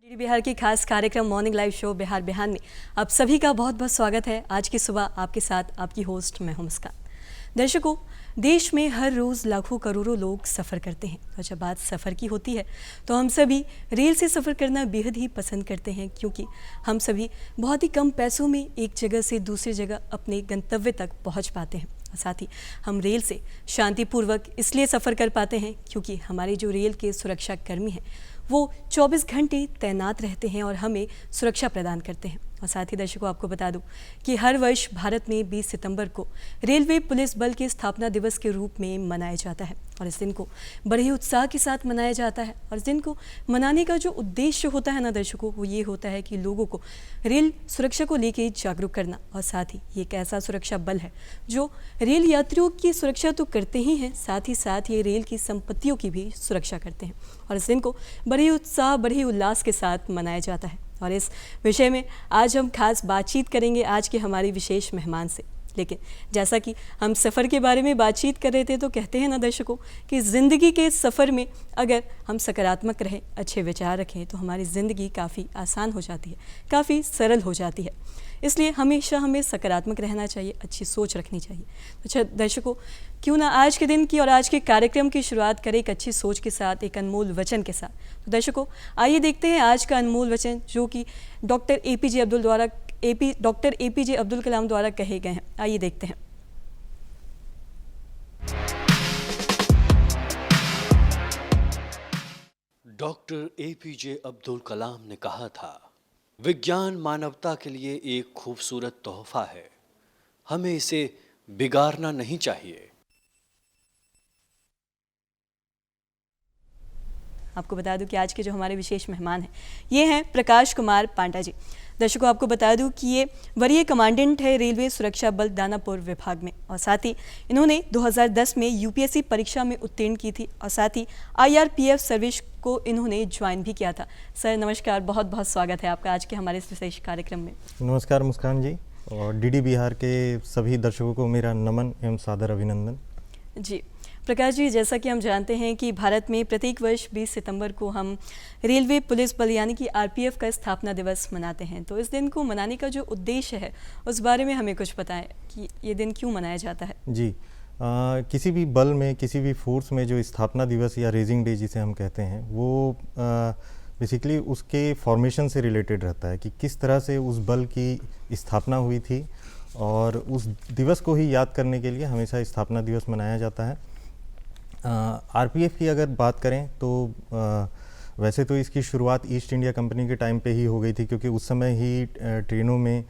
DD Bihar की खास कार्यक्रम मॉर्निंग लाइव शो बिहार बिहान में आप सभी का बहुत बहुत स्वागत है। आज की सुबह आपके साथ आपकी होस्ट मैं हूं मुस्कान। दर्शकों, देश में हर रोज़ लाखों करोड़ों लोग सफ़र करते हैं और जब बात सफ़र की होती है तो हम सभी रेल से सफ़र करना बेहद ही पसंद करते हैं, क्योंकि हम सभी बहुत ही कम पैसों में एक जगह से दूसरी जगह अपने गंतव्य तक पहुंच पाते हैं। साथ ही हम रेल से शांतिपूर्वक इसलिए सफ़र कर पाते हैं क्योंकि हमारे जो रेल के सुरक्षा कर्मी हैं वो 24 घंटे तैनात रहते हैं और हमें सुरक्षा प्रदान करते हैं। और साथ ही दर्शकों, आपको बता दूं कि हर वर्ष भारत में 20 सितंबर को रेलवे पुलिस बल के स्थापना दिवस के रूप में मनाया जाता है और इस दिन को बड़े ही उत्साह के साथ मनाया जाता है। और इस दिन को मनाने का जो उद्देश्य होता है ना दर्शकों, वो ये होता है कि लोगों को रेल सुरक्षा को लेकर जागरूक करना। और साथ ही ये एक ऐसा सुरक्षा बल है जो रेल यात्रियों की सुरक्षा तो करते ही हैं, साथ ही साथ ये रेल की संपत्तियों की भी सुरक्षा करते हैं। और इस दिन को बड़े ही उत्साह, बड़े ही उल्लास के साथ मनाया जाता है। और इस विषय में आज हम खास बातचीत करेंगे आज के हमारे विशेष मेहमान से। लेकिन जैसा कि हम सफ़र के बारे में बातचीत कर रहे थे, तो कहते हैं ना दर्शकों कि ज़िंदगी के सफ़र में अगर हम सकारात्मक रहें, अच्छे विचार रखें, तो हमारी ज़िंदगी काफ़ी आसान हो जाती है, काफ़ी सरल हो जाती है। इसलिए हमेशा हमें सकारात्मक रहना चाहिए, अच्छी सोच रखनी चाहिए। अच्छा दर्शकों, क्यों ना आज के दिन की और आज के कार्यक्रम की शुरुआत करें एक अच्छी सोच के साथ, एक अनमोल वचन के साथ। तो दर्शकों, आइए देखते हैं आज का अनमोल वचन जो कि डॉक्टर एपीजे अब्दुल कलाम द्वारा कहे गए हैं। आइए देखते हैं। डॉक्टर एपीजे अब्दुल कलाम ने कहा था, विज्ञान मानवता के लिए एक खूबसूरत तोहफा है, हमें इसे बिगाड़ना नहीं चाहिए। आपको बता दूं कि आज के जो हमारे विशेष मेहमान हैं ये हैं प्रकाश कुमार पांडा जी। दर्शकों, आपको बता दूं कि ये वरीय कमांडेंट है रेलवे सुरक्षा बल दानापुर विभाग में, और साथ ही इन्होंने 2010 में यूपीएससी परीक्षा में उत्तीर्ण की थी और साथ ही आईआरपीएफ सर्विस को इन्होंने ज्वाइन भी किया था। सर नमस्कार, बहुत बहुत स्वागत है आपका आज के हमारे इस विशेष कार्यक्रम में। नमस्कार मुस्कान जी, और डीडी बिहार के सभी दर्शकों को मेरा नमन एवं सादर अभिनंदन। जी प्रकाश जी, जैसा कि हम जानते हैं कि भारत में प्रत्येक वर्ष 20 सितंबर को हम रेलवे पुलिस बल यानी कि आरपीएफ का स्थापना दिवस मनाते हैं, तो इस दिन को मनाने का जो उद्देश्य है उस बारे में हमें कुछ बताएं कि ये दिन क्यों मनाया जाता है। जी, किसी भी बल में, किसी भी फोर्स में जो स्थापना दिवस या रेजिंग डे जिसे हम कहते हैं, वो बेसिकली उसके फॉर्मेशन से रिलेटेड रहता है कि किस तरह से उस बल की स्थापना हुई थी, और उस दिवस को ही याद करने के लिए हमेशा स्थापना दिवस मनाया जाता है। आरपीएफ की अगर बात करें तो वैसे तो इसकी शुरुआत ईस्ट इंडिया कंपनी के टाइम पे ही हो गई थी, क्योंकि उस समय ही ट्रेनों में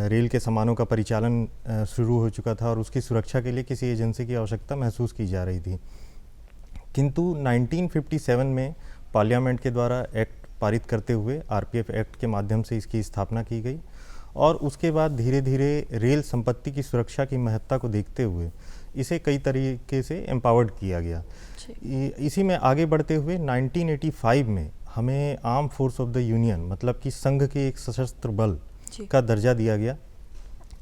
रेल के सामानों का परिचालन शुरू हो चुका था और उसकी सुरक्षा के लिए किसी एजेंसी की आवश्यकता महसूस की जा रही थी। किंतु 1957 में पार्लियामेंट के द्वारा एक्ट पारित करते हुए आरपीएफ एक्ट के माध्यम से इसकी स्थापना की गई, और उसके बाद धीरे धीरे रेल संपत्ति की सुरक्षा की महत्ता को देखते हुए इसे कई तरीके से एम्पावर्ड किया गया। इसी में आगे बढ़ते हुए 1985 में हमें arm force of the union, मतलब कि संघ के एक सशस्त्र बल का दर्जा दिया गया,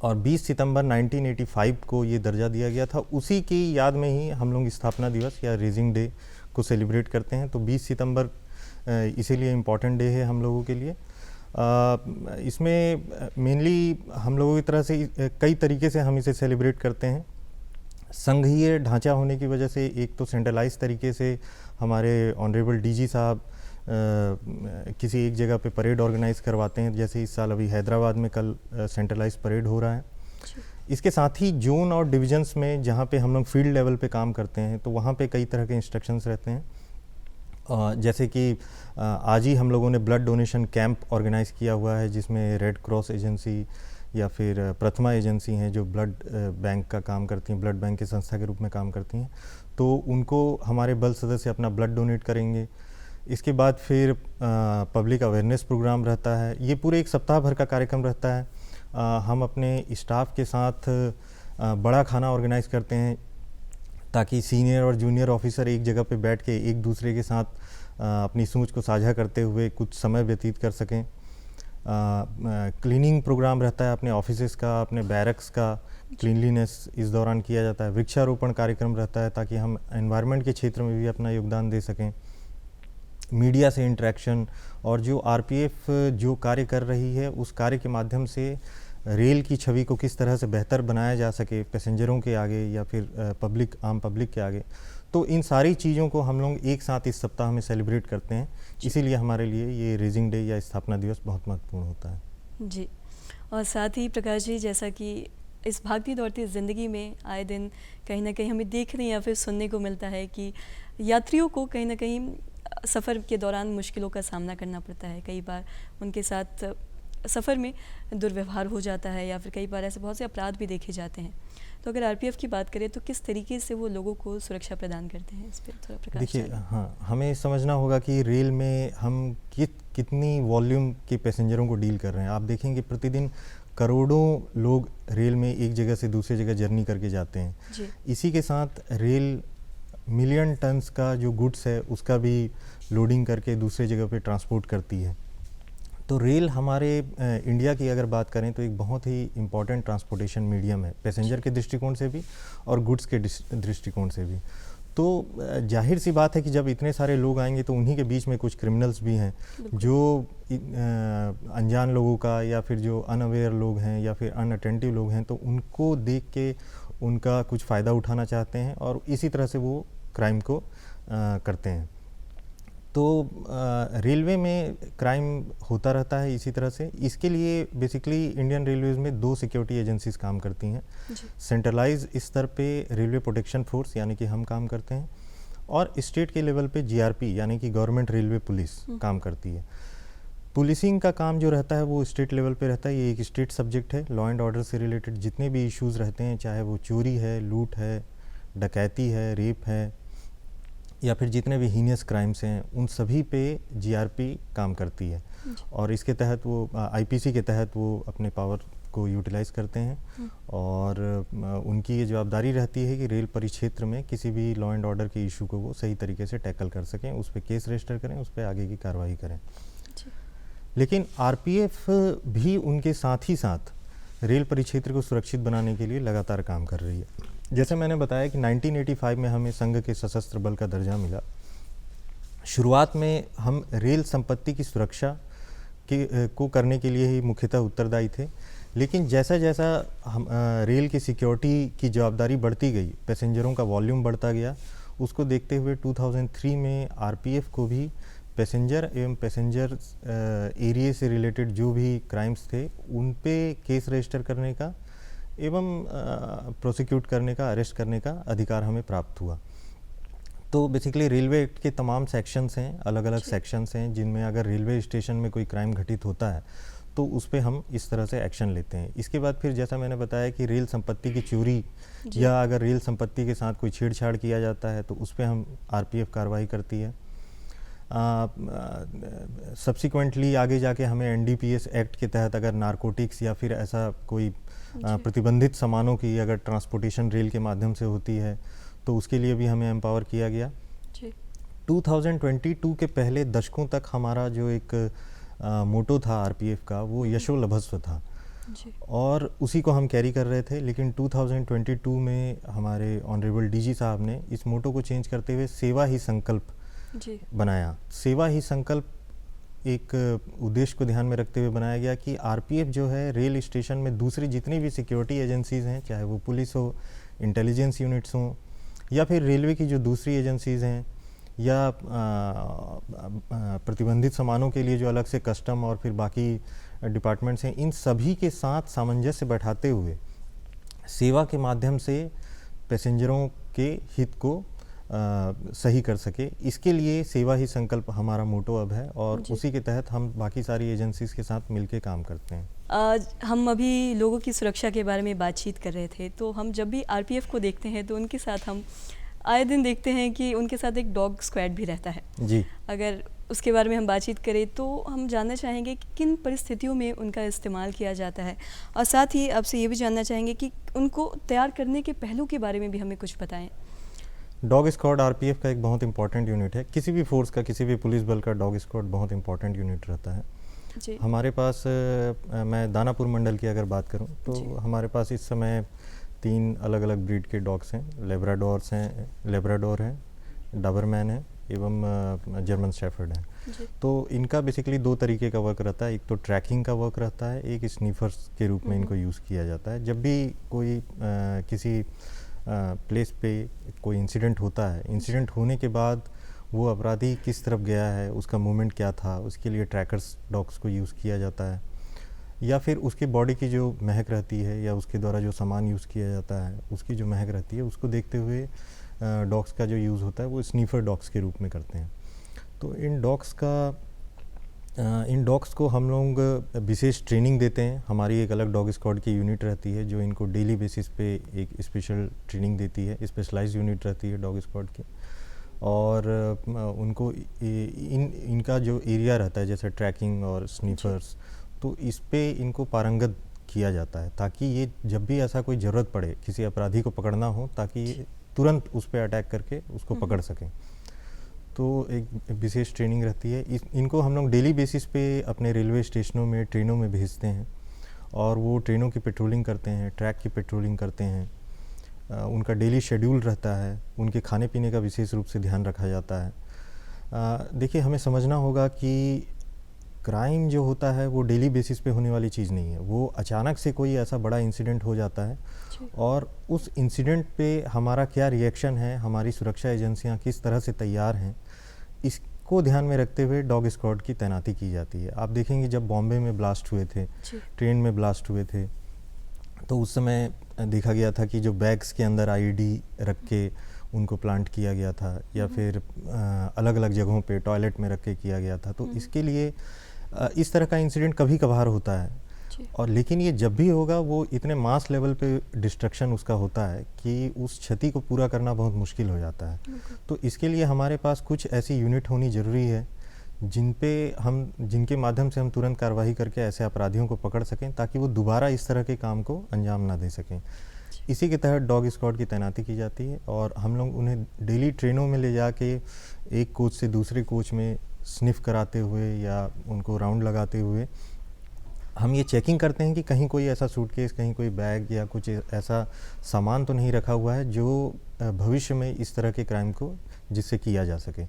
और 20 सितंबर 1985 को ये दर्जा दिया गया था। उसी की याद में ही हम लोग स्थापना दिवस या रेजिंग डे को सेलिब्रेट करते हैं। तो 20 सितंबर इसीलिए इम्पॉर्टेंट डे है हम लोगों के लिए। इसमें मेनली हम लोगों की तरह से कई तरीके से हम इसे सेलिब्रेट करते हैं। संघीय ढांचा होने की वजह से एक तो सेंट्रलाइज तरीके से हमारे ऑनरेबल डीजी साहब किसी एक जगह पे परेड ऑर्गेनाइज करवाते हैं, जैसे इस साल अभी हैदराबाद में कल सेंट्रलाइज परेड हो रहा है। इसके साथ ही जोन और डिविजन्स में जहाँ पे हम लोग फील्ड लेवल पे काम करते हैं, तो वहाँ पे कई तरह के इंस्ट्रक्शंस रहते हैं। जैसे कि आज ही हम लोगों ने ब्लड डोनेशन कैंप ऑर्गेनाइज़ किया हुआ है, जिसमें रेड क्रॉस एजेंसी या फिर प्रथमा एजेंसी हैं जो ब्लड बैंक का काम करती हैं, ब्लड बैंक की संस्था के रूप में काम करती हैं, तो उनको हमारे बल सदस्य अपना ब्लड डोनेट करेंगे। इसके बाद फिर पब्लिक अवेयरनेस प्रोग्राम रहता है। ये पूरे एक सप्ताह भर का कार्यक्रम रहता है। हम अपने स्टाफ के साथ बड़ा खाना ऑर्गेनाइज़ करते हैं, ताकि सीनियर और जूनियर ऑफिसर एक जगह पे बैठ के एक दूसरे के साथ अपनी सोच को साझा करते हुए कुछ समय व्यतीत कर सकें। क्लीनिंग प्रोग्राम रहता है अपने ऑफिसेस का, अपने बैरक्स का क्लीनलीनेस इस दौरान किया जाता है। वृक्षारोपण कार्यक्रम रहता है ताकि हम एनवायरनमेंट के क्षेत्र में भी अपना योगदान दे सकें। मीडिया से इंटरेक्शन, और जो आरपीएफ जो कार्य कर रही है उस कार्य के माध्यम से रेल की छवि को किस तरह से बेहतर बनाया जा सके पैसेंजरों के आगे या फिर आम पब्लिक के आगे, तो इन सारी चीज़ों को हम लोग एक साथ इस सप्ताह में सेलिब्रेट करते हैं। इसीलिए हमारे लिए ये रेजिंग डे या स्थापना दिवस बहुत महत्वपूर्ण होता है। जी, और साथ ही प्रकाश जी, जैसा कि इस भागती दौड़ती ज़िंदगी में आए दिन कहीं ना कहीं हमें देखने या फिर सुनने को मिलता है कि यात्रियों को कहीं ना कहीं सफ़र के दौरान मुश्किलों का सामना करना पड़ता है। कई बार उनके साथ सफ़र में दुर्व्यवहार हो जाता है या फिर कई बार ऐसे बहुत से अपराध भी देखे जाते हैं। तो अगर आरपीएफ की बात करें तो किस तरीके से वो लोगों को सुरक्षा प्रदान करते हैं, इस पर थोड़ा प्रकाश देखिए, डालें। हाँ, हमें समझना होगा कि रेल में हम कितनी वॉल्यूम के पैसेंजरों को डील कर रहे हैं। आप देखेंगे प्रतिदिन करोड़ों लोग रेल में एक जगह से दूसरी जगह जर्नी करके जाते हैं। जी, इसी के साथ रेल मिलियन टन्स का जो गुड्स है उसका भी लोडिंग करके दूसरे जगह पे ट्रांसपोर्ट करती है। तो रेल हमारे इंडिया की अगर बात करें तो एक बहुत ही इम्पॉर्टेंट ट्रांसपोर्टेशन मीडियम है, पैसेंजर के दृष्टिकोण से भी और गुड्स के दृष्टिकोण से भी। तो जाहिर सी बात है कि जब इतने सारे लोग आएंगे तो उन्हीं के बीच में कुछ क्रिमिनल्स भी हैं जो अनजान लोगों का या फिर जो अनअवेयर लोग हैं या फिर अनअटेंटिव लोग हैं, तो उनको देख के उनका कुछ फ़ायदा उठाना चाहते हैं और इसी तरह से वो क्राइम को करते हैं। तो रेलवे में क्राइम होता रहता है इसी तरह से। इसके लिए बेसिकली इंडियन रेलवेज़ में 2 सिक्योरिटी एजेंसीज काम करती हैं। सेंट्रलाइज स्तर पे रेलवे प्रोटेक्शन फोर्स यानी कि हम काम करते हैं, और स्टेट के लेवल पे जीआरपी यानी कि गवर्नमेंट रेलवे पुलिस काम करती है। पुलिसिंग का काम जो रहता है वो स्टेट लेवल पे रहता है। ये एक स्टेट सब्जेक्ट है। लॉ एंड ऑर्डर से रिलेटेड जितने भी इश्यूज़ रहते हैं, चाहे वो चोरी है, लूट है, डकैती है, रेप है या फिर जितने भी हीनियस क्राइम्स हैं, उन सभी पे जीआरपी काम करती है। और इसके तहत वो आईपीसी के तहत वो अपने पावर को यूटिलाइज़ करते हैं और उनकी ये जवाबदारी रहती है कि रेल परिक्षेत्र में किसी भी लॉ एंड ऑर्डर के इशू को वो सही तरीके से टैकल कर सकें, उस पर केस रजिस्टर करें, उस पर आगे की कार्रवाई करें। लेकिन आरपीएफ भी उनके साथ ही साथ रेल परिक्षेत्र को सुरक्षित बनाने के लिए लगातार काम कर रही है। जैसे मैंने बताया कि 1985 में हमें संघ के सशस्त्र बल का दर्जा मिला। शुरुआत में हम रेल संपत्ति की सुरक्षा को करने के लिए ही मुख्यतः उत्तरदायी थे, लेकिन जैसा जैसा हम रेल की सिक्योरिटी की जवाबदारी बढ़ती गई, पैसेंजरों का वॉल्यूम बढ़ता गया, उसको देखते हुए 2003 में आरपीएफ को भी पैसेंजर एवं पैसेंजर एरिया से रिलेटेड जो भी क्राइम्स थे उन पे केस रजिस्टर करने का एवं प्रोसिक्यूट करने का, अरेस्ट करने का अधिकार हमें प्राप्त हुआ। तो बेसिकली रेलवे एक्ट के तमाम सेक्शंस हैं, अलग अलग सेक्शंस हैं, जिनमें अगर रेलवे स्टेशन में कोई क्राइम घटित होता है तो उस पे हम इस तरह से एक्शन लेते हैं। इसके बाद फिर जैसा मैंने बताया कि रेल संपत्ति की चोरी या अगर रेल संपत्ति के साथ कोई छेड़छाड़ किया जाता है तो उस पे हम आरपीएफ कार्रवाई करती है। सब्सिक्वेंटली आगे जाके हमें एनडीपीएस एक्ट के तहत अगर नारकोटिक्स या फिर ऐसा कोई प्रतिबंधित सामानों की अगर ट्रांसपोर्टेशन रेल के माध्यम से होती है तो उसके लिए भी हमें एम्पावर किया गया। 2022 के पहले दशकों तक हमारा जो एक मोटो था आरपीएफ का, वो यशो लभस्व था और उसी को हम कैरी कर रहे थे। लेकिन 2022 में हमारे ऑनरेबल डीजी साहब ने इस मोटो को चेंज करते हुए सेवा ही संकल्प बनाया। सेवा ही संकल्प एक उद्देश्य को ध्यान में रखते हुए बनाया गया कि आरपीएफ जो है रेल स्टेशन में दूसरी जितनी भी सिक्योरिटी एजेंसीज़ हैं, चाहे वो पुलिस हो, इंटेलिजेंस यूनिट्स हों या फिर रेलवे की जो दूसरी एजेंसीज़ हैं या प्रतिबंधित सामानों के लिए जो अलग से कस्टम और फिर बाकी डिपार्टमेंट्स हैं, इन सभी के साथ सामंजस्य बैठाते हुए सेवा के माध्यम से पैसेंजरों के हित को सही कर सके। इसके लिए सेवा ही संकल्प हमारा मोटो अब है और उसी के तहत हम बाकी सारी एजेंसीज के साथ मिलके काम करते हैं। आज हम अभी लोगों की सुरक्षा के बारे में बातचीत कर रहे थे, तो हम जब भी आरपीएफ को देखते हैं तो उनके साथ हम आए दिन देखते हैं कि उनके साथ एक डॉग स्क्वाड भी रहता है जी। अगर उसके बारे में हम बातचीत करें तो हम जानना चाहेंगे कि किन परिस्थितियों में उनका इस्तेमाल किया जाता है, और साथ ही आपसे ये भी जानना चाहेंगे कि उनको तैयार करने के पहलू के बारे में भी हमें कुछ बताएं। डॉग स्क्वाड आरपीएफ का एक बहुत इंपॉर्टेंट यूनिट है। किसी भी फोर्स का, किसी भी पुलिस बल का डॉग स्क्वाड बहुत इंपॉर्टेंट यूनिट रहता है जी। हमारे पास मैं दानापुर मंडल की अगर बात करूं तो हमारे पास इस समय 3 अलग अलग ब्रीड के डॉग्स हैं। लेब्राडोर हैं, डाबरमैन है एवं जर्मन शेफर्ड हैं। जी। तो इनका बेसिकली दो तरीके का वर्क रहता है, एक तो ट्रैकिंग का वर्क रहता है, एक स्नीफर्स के रूप में इनको यूज़ किया जाता है। जब भी कोई किसी प्लेस पे कोई इंसिडेंट होता है, इंसिडेंट होने के बाद वो अपराधी किस तरफ गया है, उसका मूवमेंट क्या था, उसके लिए ट्रैकर्स डॉग्स को यूज़ किया जाता है, या फिर उसके बॉडी की जो महक रहती है या उसके द्वारा जो सामान यूज़ किया जाता है उसकी जो महक रहती है, उसको देखते हुए डॉग्स का जो यूज़ होता है वो स्नीफर डॉग्स के रूप में करते हैं। तो इन डॉग्स को हम लोग विशेष ट्रेनिंग देते हैं। हमारी एक अलग डॉग स्क्वाड की यूनिट रहती है जो इनको डेली बेसिस पे एक स्पेशल ट्रेनिंग देती है, स्पेशलाइज्ड यूनिट रहती है डॉग स्क्वाड की। और उनको इनका जो एरिया रहता है जैसे ट्रैकिंग और स्नीफर्स, तो इस पे इनको पारंगत किया जाता है ताकि ये जब भी ऐसा कोई ज़रूरत पड़े किसी अपराधी को पकड़ना हो, ताकि ये तुरंत उस पर अटैक करके उसको पकड़ सकें। तो एक विशेष ट्रेनिंग रहती है। इनको हम लोग डेली बेसिस पे अपने रेलवे स्टेशनों में, ट्रेनों में भेजते हैं और वो ट्रेनों की पेट्रोलिंग करते हैं, ट्रैक की पेट्रोलिंग करते हैं। उनका डेली शेड्यूल रहता है, उनके खाने पीने का विशेष रूप से ध्यान रखा जाता है। देखिए, हमें समझना होगा कि क्राइम जो होता है वो डेली बेसिस पे होने वाली चीज़ नहीं है। वो अचानक से कोई ऐसा बड़ा इंसिडेंट हो जाता है और उस इंसिडेंट पे हमारा क्या रिएक्शन है, हमारी सुरक्षा एजेंसियां किस तरह से तैयार हैं, इसको ध्यान में रखते हुए डॉग स्क्वाड की तैनाती की जाती है। आप देखेंगे जब बॉम्बे में ब्लास्ट हुए थे, ट्रेन में ब्लास्ट हुए थे, तो उस समय देखा गया था कि जो बैग्स के अंदर आईईडी रख के उनको प्लांट किया गया था, या फिर अलग अलग जगहों पे टॉयलेट में रख के किया गया था। तो इसके लिए इस तरह का इंसिडेंट कभी कभार होता है, और लेकिन ये जब भी होगा वो इतने मास लेवल पे डिस्ट्रक्शन उसका होता है कि उस क्षति को पूरा करना बहुत मुश्किल हो जाता है। तो इसके लिए हमारे पास कुछ ऐसी यूनिट होनी ज़रूरी है जिनके माध्यम से हम तुरंत कार्रवाई करके ऐसे अपराधियों को पकड़ सकें, ताकि वो दोबारा इस तरह के काम को अंजाम ना दे सकें। इसी के तहत डॉग स्क्वाड की तैनाती की जाती है और हम लोग उन्हें डेली ट्रेनों में ले जाके एक कोच से दूसरे कोच में स्निफ कराते हुए या उनको राउंड लगाते हुए हम ये चेकिंग करते हैं कि कहीं कोई ऐसा सूटकेस, कहीं कोई बैग या कुछ ऐसा सामान तो नहीं रखा हुआ है जो भविष्य में इस तरह के क्राइम को जिससे किया जा सके।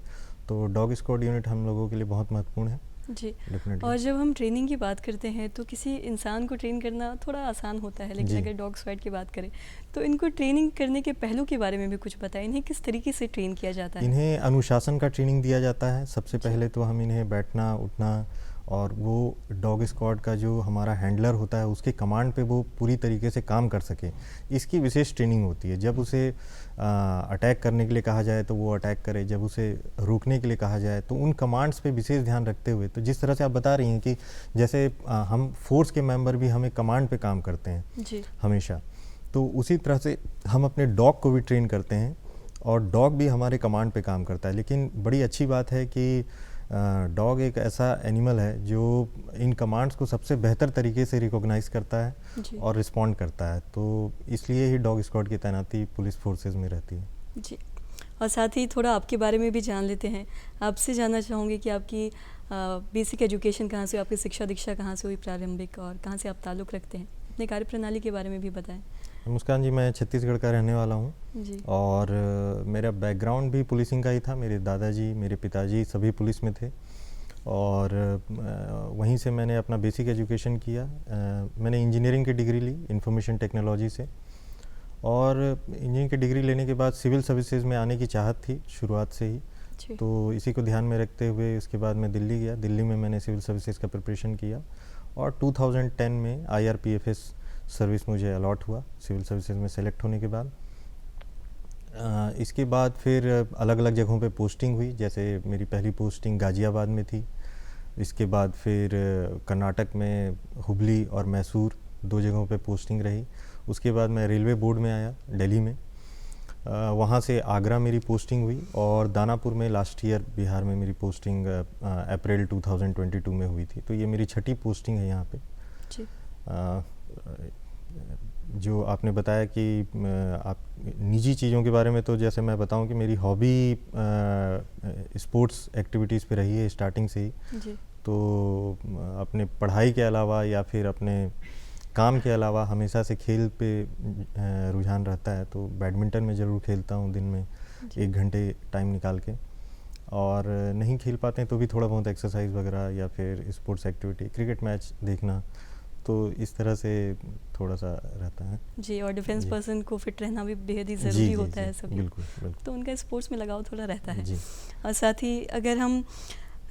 तो डॉग स्क्वाड यूनिट हम लोगों के लिए बहुत महत्वपूर्ण है जी। डेफिनेटली। और जब हम ट्रेनिंग की बात करते हैं तो किसी इंसान को ट्रेन करना थोड़ा आसान होता है, लेकिन अगर डॉग स्क्वाड की बात करें तो इनको ट्रेनिंग करने के पहलू के बारे में भी कुछ बताएं। इन्हें किस तरीके से ट्रेन किया जाता है? इन्हें अनुशासन का ट्रेनिंग दिया जाता है। सबसे पहले तो हम इन्हें बैठना, उठना, और वो डॉग स्क्वाड का जो हमारा हैंडलर होता है उसके कमांड पे वो पूरी तरीके से काम कर सके, इसकी विशेष ट्रेनिंग होती है। जब उसे अटैक करने के लिए कहा जाए तो वो अटैक करे, जब उसे रोकने के लिए कहा जाए तो उन कमांड्स पे विशेष ध्यान रखते हुए, तो जिस तरह से आप बता रही हैं कि जैसे हम फोर्स के मेंबर भी हमें कमांड पे काम करते हैं जी। हमेशा, तो उसी तरह से हम अपने डॉग को भी ट्रेन करते हैं और डॉग भी हमारे कमांड पे काम करता है। लेकिन बड़ी अच्छी बात है कि डॉग एक ऐसा एनिमल है जो इन कमांड्स को सबसे बेहतर तरीके से रिकॉग्नाइज करता है और रिस्पॉन्ड करता है। तो इसलिए ही डॉग स्क्वाड की तैनाती पुलिस फोर्सेस में रहती है। जी। और साथ ही थोड़ा आपके बारे में भी जान लेते हैं। आपसे जानना चाहूँगी कि आपकी बेसिक एजुकेशन कहाँ से, आपकी शिक्षा दीक्षा कहाँ से हुई प्रारंभिक, और कहाँ से आप ताल्लुक़ रखते हैं? अपने कार्यप्रणाली के बारे में भी बताएं। मुस्कान जी, मैं छत्तीसगढ़ का रहने वाला हूँ और मेरा बैकग्राउंड भी पुलिसिंग का ही था। मेरे दादाजी, मेरे पिताजी सभी पुलिस में थे और वहीं से मैंने अपना बेसिक एजुकेशन किया। मैंने इंजीनियरिंग की डिग्री ली इंफॉर्मेशन टेक्नोलॉजी से, और इंजीनियरिंग की डिग्री लेने के बाद सिविल सर्विसेज में आने की चाहत थी शुरुआत से ही। तो इसी को ध्यान में रखते हुए उसके बाद मैं दिल्ली गया। दिल्ली में मैंने सिविल सर्विसेज का प्रिपरेशन किया और 2010 में IRPFS सर्विस मुझे अलॉट हुआ सिविल सर्विसेज में सेलेक्ट होने के बाद। इसके बाद फिर अलग अलग जगहों पे पोस्टिंग हुई। जैसे मेरी पहली पोस्टिंग गाज़ियाबाद में थी, इसके बाद फिर कर्नाटक में हुबली और मैसूर 2 जगहों पे पोस्टिंग रही। उसके बाद मैं रेलवे बोर्ड में आया दिल्ली में, वहाँ से आगरा मेरी पोस्टिंग हुई और दानापुर में लास्ट ईयर बिहार में मेरी पोस्टिंग अप्रैल 2022 में हुई थी। तो ये मेरी 6ठी पोस्टिंग है यहाँ पे। जो आपने बताया कि आप निजी चीज़ों के बारे में, तो जैसे मैं बताऊं कि मेरी हॉबी स्पोर्ट्स एक्टिविटीज़ पे रही है स्टार्टिंग से ही जी। तो अपने पढ़ाई के अलावा या फिर अपने काम के अलावा हमेशा से खेल पे रुझान रहता है। तो बैडमिंटन में ज़रूर खेलता हूँ दिन में 1 घंटे टाइम निकाल के। और नहीं खेल पाते हैं तो भी थोड़ा बहुत एक्सरसाइज वगैरह या फिर स्पोर्ट्स एक्टिविटी, क्रिकेट मैच देखना, तो इस तरह से थोड़ा सा रहता है। जी, और डिफेंस जी। पर्सन को फिट रहना भी बेहद ही जी ज़रूरी जी होता जी, है सभी, बिल्कुल बिल्कुल तो उनका स्पोर्ट्स में लगाव थोड़ा रहता है। जी। और साथ ही अगर हम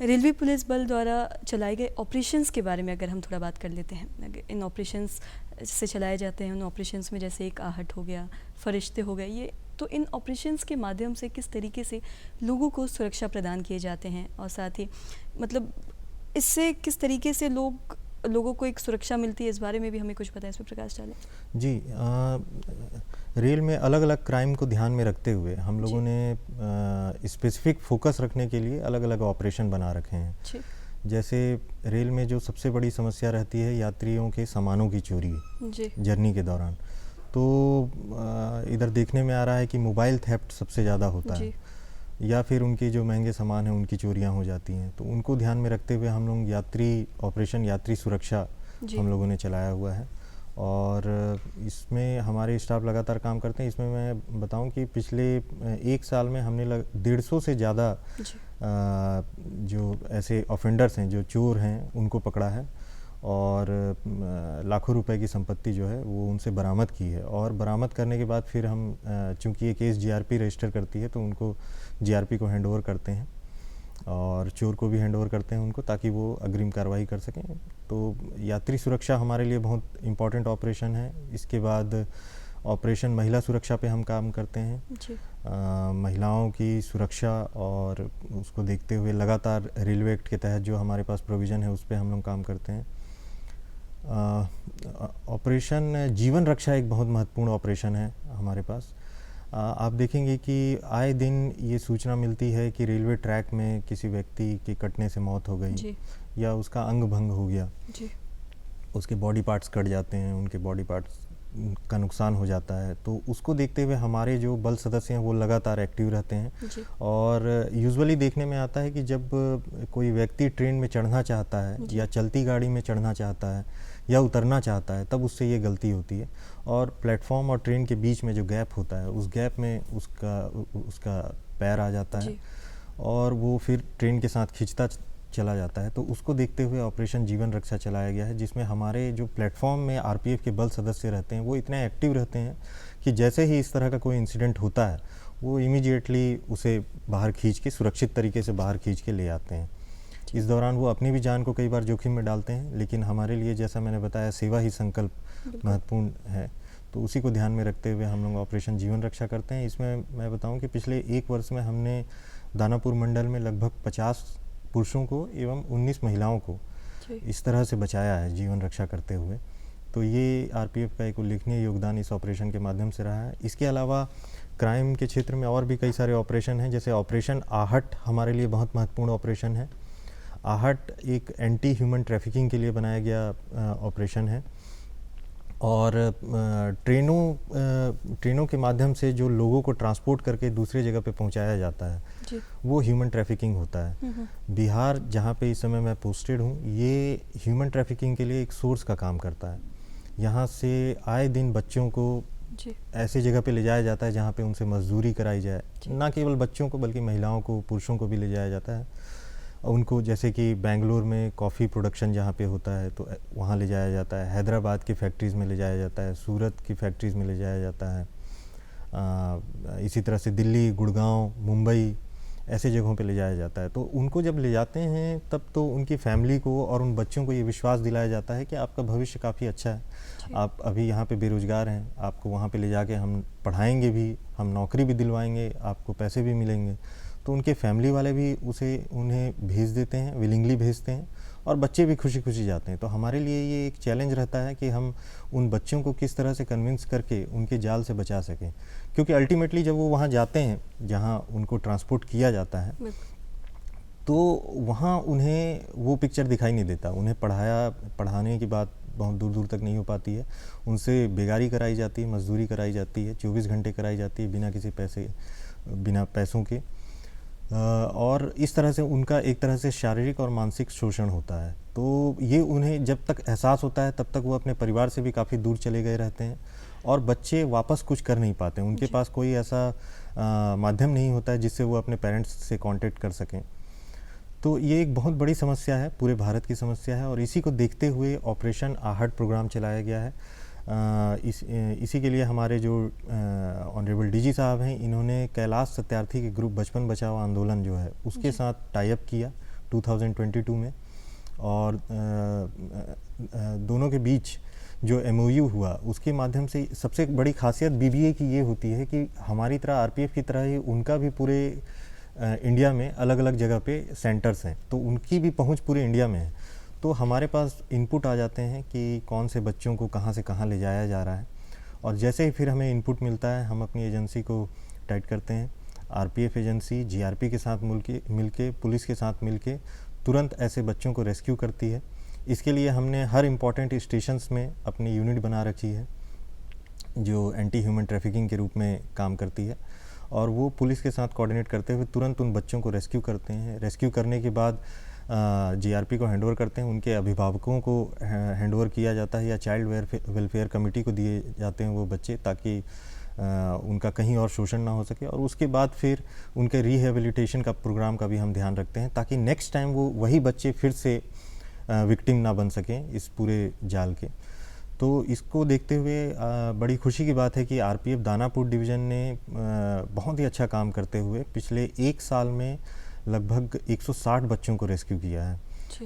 रेलवे पुलिस बल द्वारा चलाए गए ऑपरेशंस के बारे में अगर हम थोड़ा बात कर लेते हैं, इन ऑपरेशंस से चलाए जाते हैं, उन ऑपरेशंस में जैसे एक आहट हो गया, फरिश्ते हो गए, ये तो इन ऑपरेशंस के माध्यम से किस तरीके से लोगों को सुरक्षा प्रदान किए जाते हैं, और साथ ही मतलब इससे किस तरीके से लोगों को एक सुरक्षा मिलती है, इस बारे में भी हमें कुछ पता है, इस पर प्रकाश डालें। जी, रेल में अलग अलग क्राइम को ध्यान में रखते हुए हम लोगों ने स्पेसिफिक फोकस रखने के लिए अलग अलग ऑपरेशन बना रखे हैं। जी जैसे रेल में जो सबसे बड़ी समस्या रहती है यात्रियों के सामानों की चोरी जी जर्नी के दौरान, तो इधर देखने में आ रहा है कि मोबाइल थेफ्ट सबसे ज़्यादा होता है, या फिर उनके जो महंगे सामान हैं उनकी चोरियां हो जाती हैं। तो उनको ध्यान में रखते हुए हम लोग यात्री सुरक्षा हम लोगों ने चलाया हुआ है, और इसमें हमारे स्टाफ लगातार काम करते हैं। इसमें मैं बताऊं कि पिछले एक साल में हमने 150 से ज़्यादा जो ऐसे ऑफेंडर्स हैं, जो चोर हैं, उनको पकड़ा है, और लाखों रुपए की संपत्ति जो है वो उनसे बरामद की है। और बरामद करने के बाद फिर हम चूंकि ये केस जीआरपी रजिस्टर करती है, तो उनको जीआरपी को हैंडओवर करते हैं, और चोर को भी हैंडओवर करते हैं उनको, ताकि वो अग्रिम कार्रवाई कर सकें। तो यात्री सुरक्षा हमारे लिए बहुत इम्पॉर्टेंट ऑपरेशन है। इसके बाद ऑपरेशन महिला सुरक्षा पे हम काम करते हैं। महिलाओं की सुरक्षा और उसको देखते हुए लगातार रेलवे एक्ट के तहत जो हमारे पास प्रोविज़न है उस पर हम लोग काम करते हैं। ऑपरेशन जीवन रक्षा एक बहुत महत्वपूर्ण ऑपरेशन है हमारे पास। आप देखेंगे कि आए दिन ये सूचना मिलती है कि रेलवे ट्रैक में किसी व्यक्ति के कटने से मौत हो गई, या उसका अंग भंग हो गया, उसके बॉडी पार्ट्स कट जाते हैं, उनके बॉडी पार्ट्स का नुकसान हो जाता है। तो उसको देखते हुए हमारे जो बल सदस्य हैं वो लगातार एक्टिव रहते हैं। और यूजुअली देखने में आता है कि जब कोई व्यक्ति ट्रेन में चढ़ना चाहता है या चलती गाड़ी में चढ़ना चाहता है या उतरना चाहता है, तब उससे ये गलती होती है, और प्लेटफॉर्म और ट्रेन के बीच में जो गैप होता है उस गैप में उसका पैर आ जाता है, और वो फिर ट्रेन के साथ खींचता चला जाता है। तो उसको देखते हुए ऑपरेशन जीवन रक्षा चलाया गया है, जिसमें हमारे जो प्लेटफॉर्म में आरपीएफ के बल सदस्य रहते हैं वो इतने एक्टिव रहते हैं कि जैसे ही इस तरह का कोई इंसिडेंट होता है वो इमीडिएटली उसे बाहर खींच के, सुरक्षित तरीके से बाहर खींच के ले आते हैं। इस दौरान वो अपनी भी जान को कई बार जोखिम में डालते हैं, लेकिन हमारे लिए, जैसा मैंने बताया, सेवा ही संकल्प महत्वपूर्ण है। तो उसी को ध्यान में रखते हुए हम लोग ऑपरेशन जीवन रक्षा करते हैं। इसमें मैं बताऊं कि पिछले एक वर्ष में हमने दानापुर मंडल में लगभग 50 पुरुषों को एवं 19 महिलाओं को इस तरह से बचाया है जीवन रक्षा करते हुए। तो ये आरपीएफ का एक उल्लेखनीय योगदान इस ऑपरेशन के माध्यम से रहा है। इसके अलावा क्राइम के क्षेत्र में और भी कई सारे ऑपरेशन हैं, जैसे ऑपरेशन आहट हमारे लिए बहुत महत्वपूर्ण ऑपरेशन है। आहट एक एंटी ह्यूमन ट्रैफिकिंग के लिए बनाया गया ऑपरेशन है, और ट्रेनों के माध्यम से जो लोगों को ट्रांसपोर्ट करके दूसरे जगह पे पहुंचाया जाता है वो ह्यूमन ट्रैफिकिंग होता है। बिहार, जहाँ पे इस समय मैं पोस्टेड हूँ, ये ह्यूमन ट्रैफिकिंग के लिए एक सोर्स का काम करता है। यहाँ से आए दिन बच्चों को ऐसे जगह पे ले जाया जाता है जहाँ पे उनसे मजदूरी कराई जाए, ना केवल बच्चों को बल्कि महिलाओं को, पुरुषों को भी ले जाया जाता है। उनको, जैसे कि बेंगलोर में कॉफ़ी प्रोडक्शन जहाँ पे होता है तो वहाँ ले जाया जाता है, हैदराबाद की फैक्ट्रीज़ में ले जाया जाता है, सूरत की फैक्ट्रीज़ में ले जाया जाता है, इसी तरह से दिल्ली, गुड़गांव, मुंबई, ऐसे जगहों पे ले जाया जाता है। तो उनको जब ले जाते हैं तब तो उनकी फैमिली को और उन बच्चों को ये विश्वास दिलाया जाता है कि आपका भविष्य काफ़ी अच्छा है, आप अभी यहाँ पे बेरोज़गार हैं, आपको वहाँ पे ले जाके हम पढ़ाएंगे भी, हम नौकरी भी दिलवाएंगे, आपको पैसे भी मिलेंगे। तो उनके फैमिली वाले भी उन्हें भेज देते हैं, विलिंगली भेजते हैं, और बच्चे भी खुशी खुशी जाते हैं। तो हमारे लिए ये एक चैलेंज रहता है कि हम उन बच्चों को किस तरह से कन्विंस करके उनके जाल से बचा सकें, क्योंकि अल्टीमेटली जब वो वहाँ जाते हैं जहाँ उनको ट्रांसपोर्ट किया जाता है तो वहाँ उन्हें वो पिक्चर दिखाई नहीं देता। उन्हें पढ़ाने की बात बहुत दूर दूर तक नहीं हो पाती है, उनसे बेगारी कराई जाती है, मजदूरी कराई जाती है, 24 घंटे कराई जाती है बिना पैसों के, और इस तरह से उनका एक तरह से शारीरिक और मानसिक शोषण होता है। तो ये उन्हें जब तक एहसास होता है तब तक वो अपने परिवार से भी काफ़ी दूर चले गए रहते हैं और बच्चे वापस कुछ कर नहीं पाते, उनके पास कोई ऐसा माध्यम नहीं होता है जिससे वो अपने पेरेंट्स से कांटेक्ट कर सकें। तो ये एक बहुत बड़ी समस्या है, पूरे भारत की समस्या है और इसी को देखते हुए ऑपरेशन आहट प्रोग्राम चलाया गया है। इसी के लिए हमारे जो ऑनरेबल डीजी साहब हैं, इन्होंने कैलाश सत्यार्थी के ग्रुप बचपन बचाओ आंदोलन जो है उसके साथ टाई अप किया 2022 में और दोनों के बीच जो MOU हुआ उसके माध्यम से सबसे बड़ी खासियत BBA की ये होती है कि हमारी तरह RPF की तरह ही उनका भी पूरे इंडिया में अलग अलग जगह पे सेंटर्स हैं, तो उनकी भी पहुंच पूरे इंडिया में है। तो हमारे पास इनपुट आ जाते हैं कि कौन से बच्चों को कहां से कहां ले जाया जा रहा है और जैसे ही फिर हमें इनपुट मिलता है हम अपनी एजेंसी को टाइट करते हैं। RPF एजेंसी GRP के साथ मिलके पुलिस के साथ मिलके तुरंत ऐसे बच्चों को रेस्क्यू करती है। इसके लिए हमने हर इम्पॉर्टेंट स्टेशंस में अपनी यूनिट बना रखी है जो एंटी ह्यूमन ट्रैफिकिंग के रूप में काम करती है और वो पुलिस के साथ कोऑर्डिनेट करते हुए तुरंत उन बच्चों को रेस्क्यू करते हैं। रेस्क्यू करने के बाद GRP को हैंडओवर करते हैं, उनके अभिभावकों को हैंडओवर किया जाता है या चाइल्ड वेलफेयर कमेटी को दिए जाते हैं वो बच्चे, ताकि उनका कहीं और शोषण ना हो सके और उसके बाद फिर उनके रिहेबिलिटेशन का प्रोग्राम का भी हम ध्यान रखते हैं ताकि नेक्स्ट टाइम वो वही बच्चे फिर से विक्टिम ना बन सकें इस पूरे जाल के। तो इसको देखते हुए बड़ी खुशी की बात है कि RPF दानापुर डिवीज़न ने बहुत ही अच्छा काम करते हुए पिछले 1 साल में लगभग 160 बच्चों को रेस्क्यू किया है,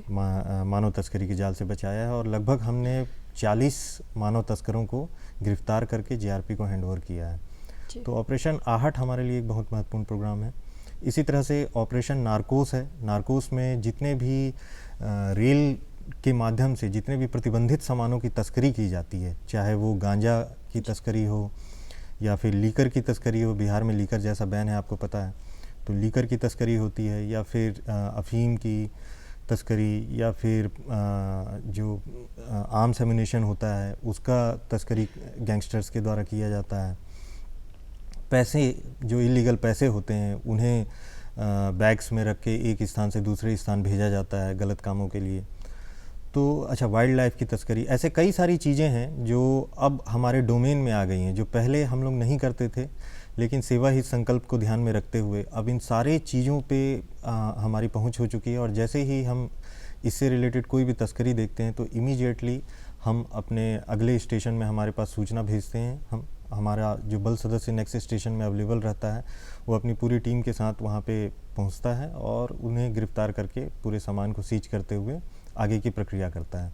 मानव तस्करी के जाल से बचाया है और लगभग हमने 40 मानव तस्करों को गिरफ्तार करके GRP को हैंडओवर किया है। तो ऑपरेशन आहट हमारे लिए एक बहुत महत्वपूर्ण प्रोग्राम है। इसी तरह से ऑपरेशन नारकोस है। नारकोस में जितने भी रेल के माध्यम से जितने भी प्रतिबंधित सामानों की तस्करी की जाती है, चाहे वो गांजा की तस्करी हो या फिर लीकर की तस्करी हो, बिहार में लीकर जैसा बैन है आपको पता है, तो लीकर की तस्करी होती है या फिर अफीम की तस्करी या फिर जो आर्म्स एम्यूनेशन होता है उसका तस्करी गैंगस्टर्स के द्वारा किया जाता है। पैसे जो इलीगल पैसे होते हैं उन्हें बैग्स में रख के एक स्थान से दूसरे स्थान भेजा जाता है गलत कामों के लिए। तो अच्छा, वाइल्ड लाइफ की तस्करी, ऐसे कई सारी चीज़ें हैं जो अब हमारे डोमेन में आ गई हैं, जो पहले हम लोग नहीं करते थे, लेकिन सेवा ही संकल्प को ध्यान में रखते हुए अब इन सारे चीज़ों पे हमारी पहुंच हो चुकी है और जैसे ही हम इससे रिलेटेड कोई भी तस्करी देखते हैं तो इमीडिएटली हम अपने अगले स्टेशन में हमारे पास सूचना भेजते हैं। हमारा जो बल सदस्य नेक्स्ट स्टेशन में अवेलेबल रहता है वो अपनी पूरी टीम के साथ वहाँ पे पहुँचता है और उन्हें गिरफ्तार करके पूरे सामान को सीज करते हुए आगे की प्रक्रिया करता है।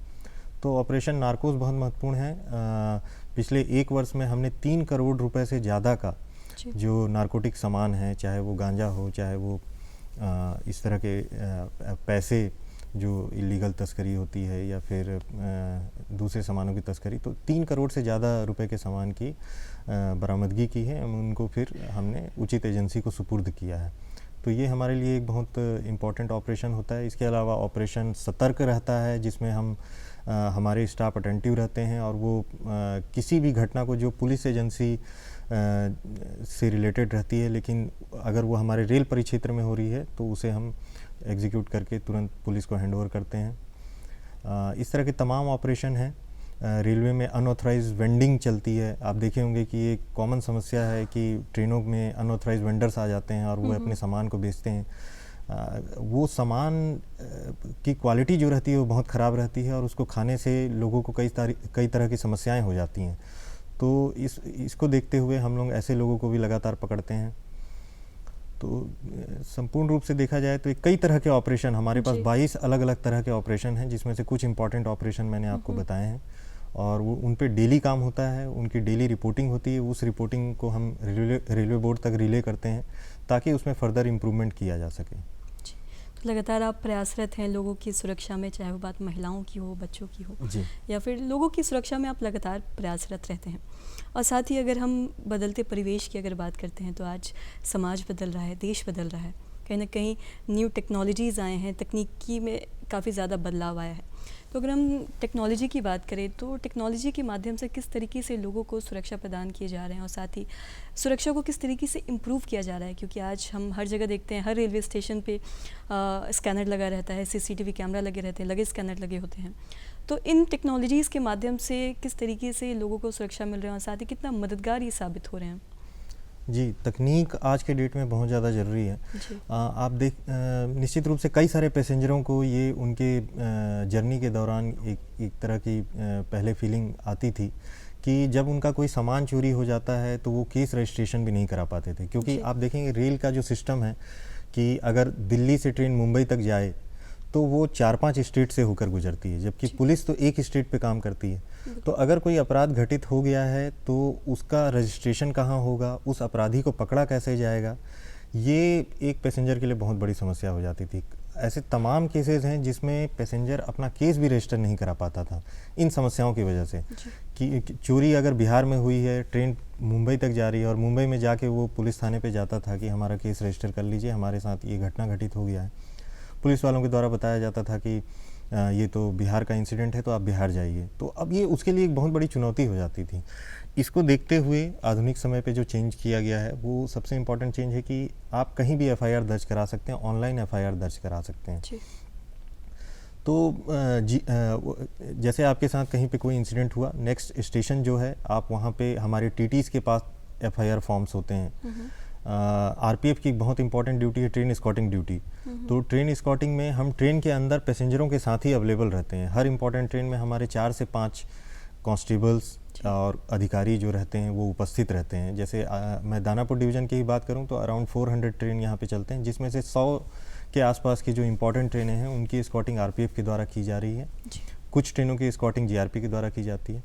तो ऑपरेशन नारकोस बहुत महत्वपूर्ण है। पिछले 1 वर्ष में हमने 3 करोड़ रुपए से ज़्यादा का जो नारकोटिक सामान है, चाहे वो गांजा हो, चाहे वो इस तरह के पैसे जो इलीगल तस्करी होती है या फिर दूसरे सामानों की तस्करी, तो 3 करोड़ से ज़्यादा रुपए के सामान की बरामदगी की है। उनको फिर हमने उचित एजेंसी को सुपुर्द किया है। तो ये हमारे लिए एक बहुत इम्पॉर्टेंट ऑपरेशन होता है। इसके अलावा ऑपरेशन सतर्क रहता है, जिसमें हम हमारे स्टाफ अटेंटिव रहते हैं और वो किसी भी घटना को जो पुलिस एजेंसी से रिलेटेड रहती है, लेकिन अगर वो हमारे रेल परिक्षेत्र में हो रही है तो उसे हम एग्जीक्यूट करके तुरंत पुलिस को हैंडओवर करते हैं। इस तरह के तमाम ऑपरेशन हैं। रेलवे में अनऑथराइज्ड वेंडिंग चलती है। आप देखे होंगे कि एक कॉमन समस्या है कि ट्रेनों में अनऑथराइज्ड वेंडर्स आ जाते हैं और वो अपने सामान को बेचते हैं। वो सामान की क्वालिटी जो रहती है वो बहुत ख़राब रहती है और उसको खाने से लोगों को कई तरह की समस्याएं हो जाती हैं। तो इसको देखते हुए हम लोग ऐसे लोगों को भी लगातार पकड़ते हैं। तो संपूर्ण रूप से देखा जाए तो कई तरह के ऑपरेशन हमारे पास 22 अलग अलग तरह के ऑपरेशन हैं, जिसमें से कुछ इंपॉर्टेंट ऑपरेशन मैंने आपको बताए हैं और वो उन पे डेली काम होता है, उनकी डेली रिपोर्टिंग होती है। उस रिपोर्टिंग को हम रेलवे बोर्ड तक रिले करते हैं ताकि उसमें फर्दर इम्प्रूवमेंट किया जा सके। तो लगातार आप प्रयासरत हैं लोगों की सुरक्षा में, चाहे वो बात महिलाओं की हो, बच्चों की हो या फिर लोगों की सुरक्षा में आप लगातार प्रयासरत रहते हैं। और साथ ही अगर हम बदलते परिवेश की अगर बात करते हैं तो आज समाज बदल रहा है, देश बदल रहा है, कहीं ना कहीं न्यू टेक्नोलॉजीज़ आए हैं, तकनीकी में काफ़ी ज़्यादा बदलाव आया है। तो अगर हम टेक्नोलॉजी की बात करें तो टेक्नोलॉजी के माध्यम से किस तरीके से लोगों को सुरक्षा प्रदान किए जा रहे हैं और साथ ही सुरक्षा को किस तरीके से इम्प्रूव किया जा रहा है, क्योंकि आज हम हर जगह देखते हैं, हर रेलवे स्टेशन पे स्कैनर लगा रहता है, CCTV कैमरा लगे रहते हैं, लगेज स्कैनर लगे होते हैं। तो इन टेक्नोलॉजीज़ के माध्यम से किस तरीके से लोगों को सुरक्षा मिल रही है और साथ ही कितना मददगार ये साबित हो रहे हैं? जी, तकनीक आज के डेट में बहुत ज़्यादा ज़रूरी है। जी। आप निश्चित रूप से कई सारे पैसेंजरों को ये उनके जर्नी के दौरान एक तरह की पहले फीलिंग आती थी कि जब उनका कोई सामान चोरी हो जाता है तो वो केस रजिस्ट्रेशन भी नहीं करा पाते थे, क्योंकि जी। आप देखेंगे रेल का जो सिस्टम है कि अगर दिल्ली से ट्रेन मुंबई तक जाए तो वो 4-5 स्टेट से होकर गुजरती है, जबकि पुलिस तो एक स्टेट पे काम करती है। तो अगर कोई अपराध घटित हो गया है तो उसका रजिस्ट्रेशन कहाँ होगा, उस अपराधी को पकड़ा कैसे जाएगा, ये एक पैसेंजर के लिए बहुत बड़ी समस्या हो जाती थी। ऐसे तमाम केसेस हैं जिसमें पैसेंजर अपना केस भी रजिस्टर नहीं करा पाता था इन समस्याओं की वजह से कि चोरी अगर बिहार में हुई है, ट्रेन मुंबई तक जा रही है और मुंबई में जाके वो पुलिस थाने पे जाता था कि हमारा केस रजिस्टर कर लीजिए, हमारे साथ ये घटना घटित हो गया है। पुलिस वालों के द्वारा बताया जाता था कि ये तो बिहार का इंसिडेंट है तो आप बिहार जाइए। तो अब ये उसके लिए एक बहुत बड़ी चुनौती हो जाती थी। इसको देखते हुए आधुनिक समय पे जो चेंज किया गया है वो सबसे इम्पॉर्टेंट चेंज है कि आप कहीं भी FIR दर्ज करा सकते हैं, ऑनलाइन FIR दर्ज करा सकते हैं। जी। तो जैसे आपके साथ कहीं पे कोई इंसिडेंट हुआ, नेक्स्ट स्टेशन जो है आप वहाँ पे हमारे TTs के पास FIR फॉर्म्स होते हैं। RPF की बहुत इंपॉर्टेंट ड्यूटी है ट्रेन स्कॉटिंग ड्यूटी। तो ट्रेन स्कॉटिंग में हम ट्रेन के अंदर पैसेंजरों के साथ ही अवेलेबल रहते हैं। हर इंपॉर्टेंट ट्रेन में हमारे 4 से 5 कांस्टेबल्स और अधिकारी जो रहते हैं वो उपस्थित रहते हैं। जैसे मैं दानापुर डिवीज़न की ही बात करूं तो अराउंड 400 ट्रेन यहाँ पे चलते हैं, जिसमें से 100 के आसपास की जो इंपॉर्टेंट ट्रेनें हैं उनकी स्कॉटिंग RPF के द्वारा की जा रही है। कुछ ट्रेनों की स्कॉटिंग GRP के द्वारा की जाती है।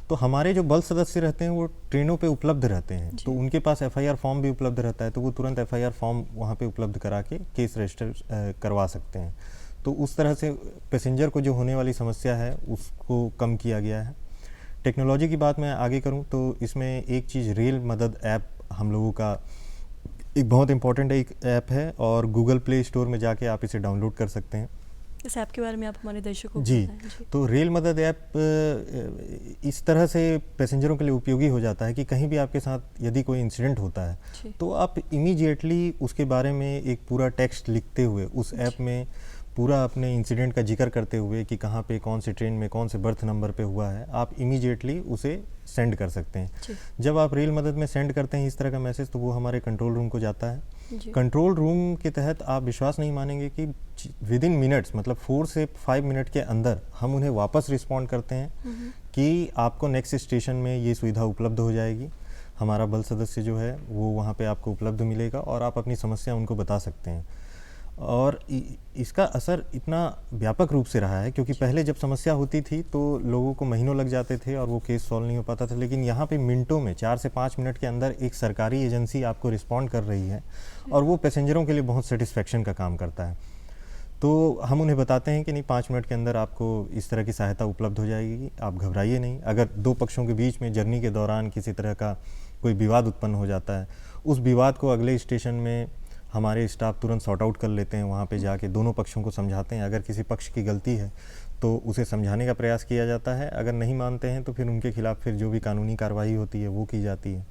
तो हमारे जो बल सदस्य रहते हैं वो ट्रेनों पे उपलब्ध रहते हैं, तो उनके पास FIR फॉर्म भी उपलब्ध रहता है, तो वो तुरंत FIR फॉर्म वहाँ पे उपलब्ध करा के केस रजिस्टर करवा सकते हैं। तो उस तरह से पैसेंजर को जो होने वाली समस्या है उसको कम किया गया है। टेक्नोलॉजी की बात मैं आगे करूँ तो इसमें एक चीज़ रेल मदद ऐप हम लोगों का एक बहुत इम्पॉर्टेंट एक ऐप है और गूगल प्ले स्टोर में जाके आप इसे डाउनलोड कर सकते हैं। इस ऐप के बारे में आप हमारे दर्शकों को जी, बताएं। तो रेल मदद ऐप इस तरह से पैसेंजरों के लिए उपयोगी हो जाता है कि कहीं भी आपके साथ यदि कोई इंसिडेंट होता है तो आप इमीडिएटली उसके बारे में एक पूरा टेक्स्ट लिखते हुए उस ऐप में पूरा अपने इंसिडेंट का जिक्र करते हुए कि कहाँ पे कौन से ट्रेन में कौन से बर्थ नंबर पे हुआ है, आप इमीडिएटली उसे सेंड कर सकते हैं। जब आप रेल मदद में सेंड करते हैं इस तरह का मैसेज तो वो हमारे कंट्रोल रूम को जाता है। कंट्रोल रूम के तहत आप विश्वास नहीं मानेंगे कि विद इन मिनट्स, मतलब 4 से 5 मिनट के अंदर हम उन्हें वापस रिस्पॉन्ड करते हैं कि आपको नेक्स्ट स्टेशन में ये सुविधा उपलब्ध हो जाएगी। हमारा बल सदस्य जो है वो वहाँ पे आपको उपलब्ध मिलेगा और आप अपनी समस्या उनको बता सकते हैं। और इसका असर इतना व्यापक रूप से रहा है क्योंकि पहले जब समस्या होती थी तो लोगों को महीनों लग जाते थे और वो केस सॉल्व नहीं हो पाता था, लेकिन यहाँ पे मिनटों में 4 से 5 मिनट के अंदर एक सरकारी एजेंसी आपको रिस्पॉन्ड कर रही है और वो पैसेंजरों के लिए बहुत सेटिस्फेक्शन का काम करता है। तो हम उन्हें बताते हैं कि नहीं, 5 मिनट के अंदर आपको इस तरह की सहायता उपलब्ध हो जाएगी, आप घबराइए नहीं। अगर दो पक्षों के बीच में जर्नी के दौरान किसी तरह का कोई विवाद उत्पन्न हो जाता है, उस विवाद को अगले स्टेशन में हमारे स्टाफ तुरंत सॉर्ट आउट कर लेते हैं। वहाँ पे जाके दोनों पक्षों को समझाते हैं। अगर किसी पक्ष की गलती है तो उसे समझाने का प्रयास किया जाता है, अगर नहीं मानते हैं तो फिर उनके खिलाफ फिर जो भी कानूनी कार्रवाई होती है वो की जाती है।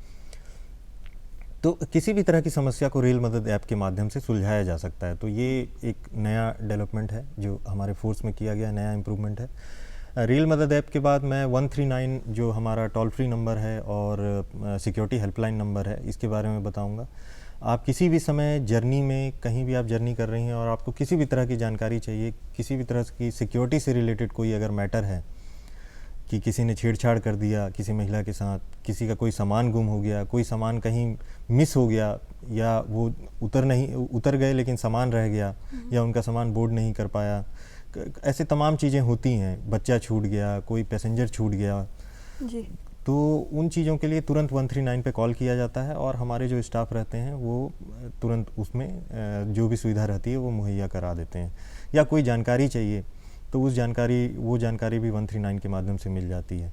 तो किसी भी तरह की समस्या को रेल मदद ऐप के माध्यम से सुलझाया जा सकता है। तो ये एक नया डेवलपमेंट है जो हमारे फोर्स में किया गया, नया इम्प्रूवमेंट है। रेल मदद ऐप के बाद मैं 139 जो हमारा टोल फ्री नंबर है और सिक्योरिटी हेल्पलाइन नंबर है, इसके बारे में बताऊंगा। आप किसी भी समय जर्नी में कहीं भी आप जर्नी कर रही हैं और आपको किसी भी तरह की जानकारी चाहिए, किसी भी तरह की सिक्योरिटी से रिलेटेड कोई अगर मैटर है कि किसी ने छेड़छाड़ कर दिया किसी महिला के साथ, किसी का कोई सामान गुम हो गया, कोई सामान कहीं मिस हो गया या वो उतर गए लेकिन सामान रह गया या उनका सामान बोर्ड नहीं कर पाया, ऐसे तमाम चीज़ें होती हैं। बच्चा छूट गया, कोई पैसेंजर छूट गया जी, तो उन चीज़ों के लिए तुरंत 139 पे कॉल किया जाता है और हमारे जो स्टाफ रहते हैं वो तुरंत उसमें जो भी सुविधा रहती है वो मुहैया करा देते हैं। या कोई जानकारी चाहिए तो वो जानकारी भी 139 के माध्यम से मिल जाती है।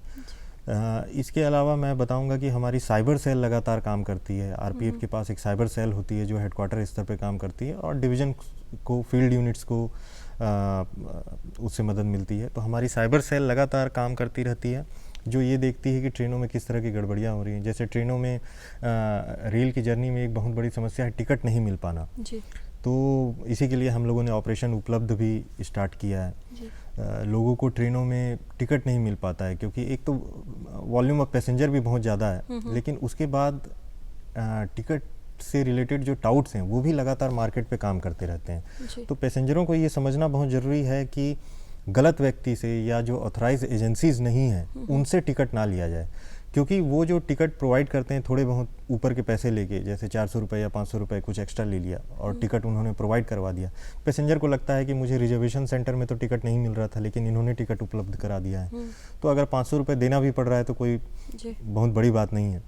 इसके अलावा मैं बताऊंगा कि हमारी साइबर सेल लगातार काम करती है। आरपीएफ के पास एक साइबर सेल होती है जो हेडक्वार्टर स्तर पे काम करती है और डिवीज़न को, फील्ड यूनिट्स को उससे मदद मिलती है। तो हमारी साइबर सेल लगातार काम करती रहती है जो ये देखती है कि ट्रेनों में किस तरह की गड़बड़ियाँ हो रही हैं। जैसे ट्रेनों में रेल की जर्नी में एक बहुत बड़ी समस्या है टिकट नहीं मिल पाना जी। तो इसी के लिए हम लोगों ने ऑपरेशन उपलब्ध भी स्टार्ट किया है। जी। लोगों को ट्रेनों में टिकट नहीं मिल पाता है क्योंकि एक तो वॉल्यूम ऑफ पैसेंजर भी बहुत ज़्यादा है, लेकिन उसके बाद टिकट से रिलेटेड जो डाउट्स हैं वो भी लगातार मार्केट पे काम करते रहते हैं। तो पैसेंजरों को ये समझना बहुत ज़रूरी है कि गलत व्यक्ति से या जो ऑथराइज एजेंसीज नहीं हैं उनसे टिकट ना लिया जाए, क्योंकि वो जो टिकट प्रोवाइड करते हैं थोड़े बहुत ऊपर के पैसे लेके, जैसे 400 रुपये या 500 रुपये कुछ एक्स्ट्रा ले लिया और टिकट उन्होंने प्रोवाइड करवा दिया। पैसेंजर को लगता है कि मुझे रिजर्वेशन सेंटर में तो टिकट नहीं मिल रहा था लेकिन इन्होंने टिकट उपलब्ध करा दिया है, तो अगर 500 रुपये देना भी पड़ रहा है तो कोई बहुत बड़ी बात नहीं है,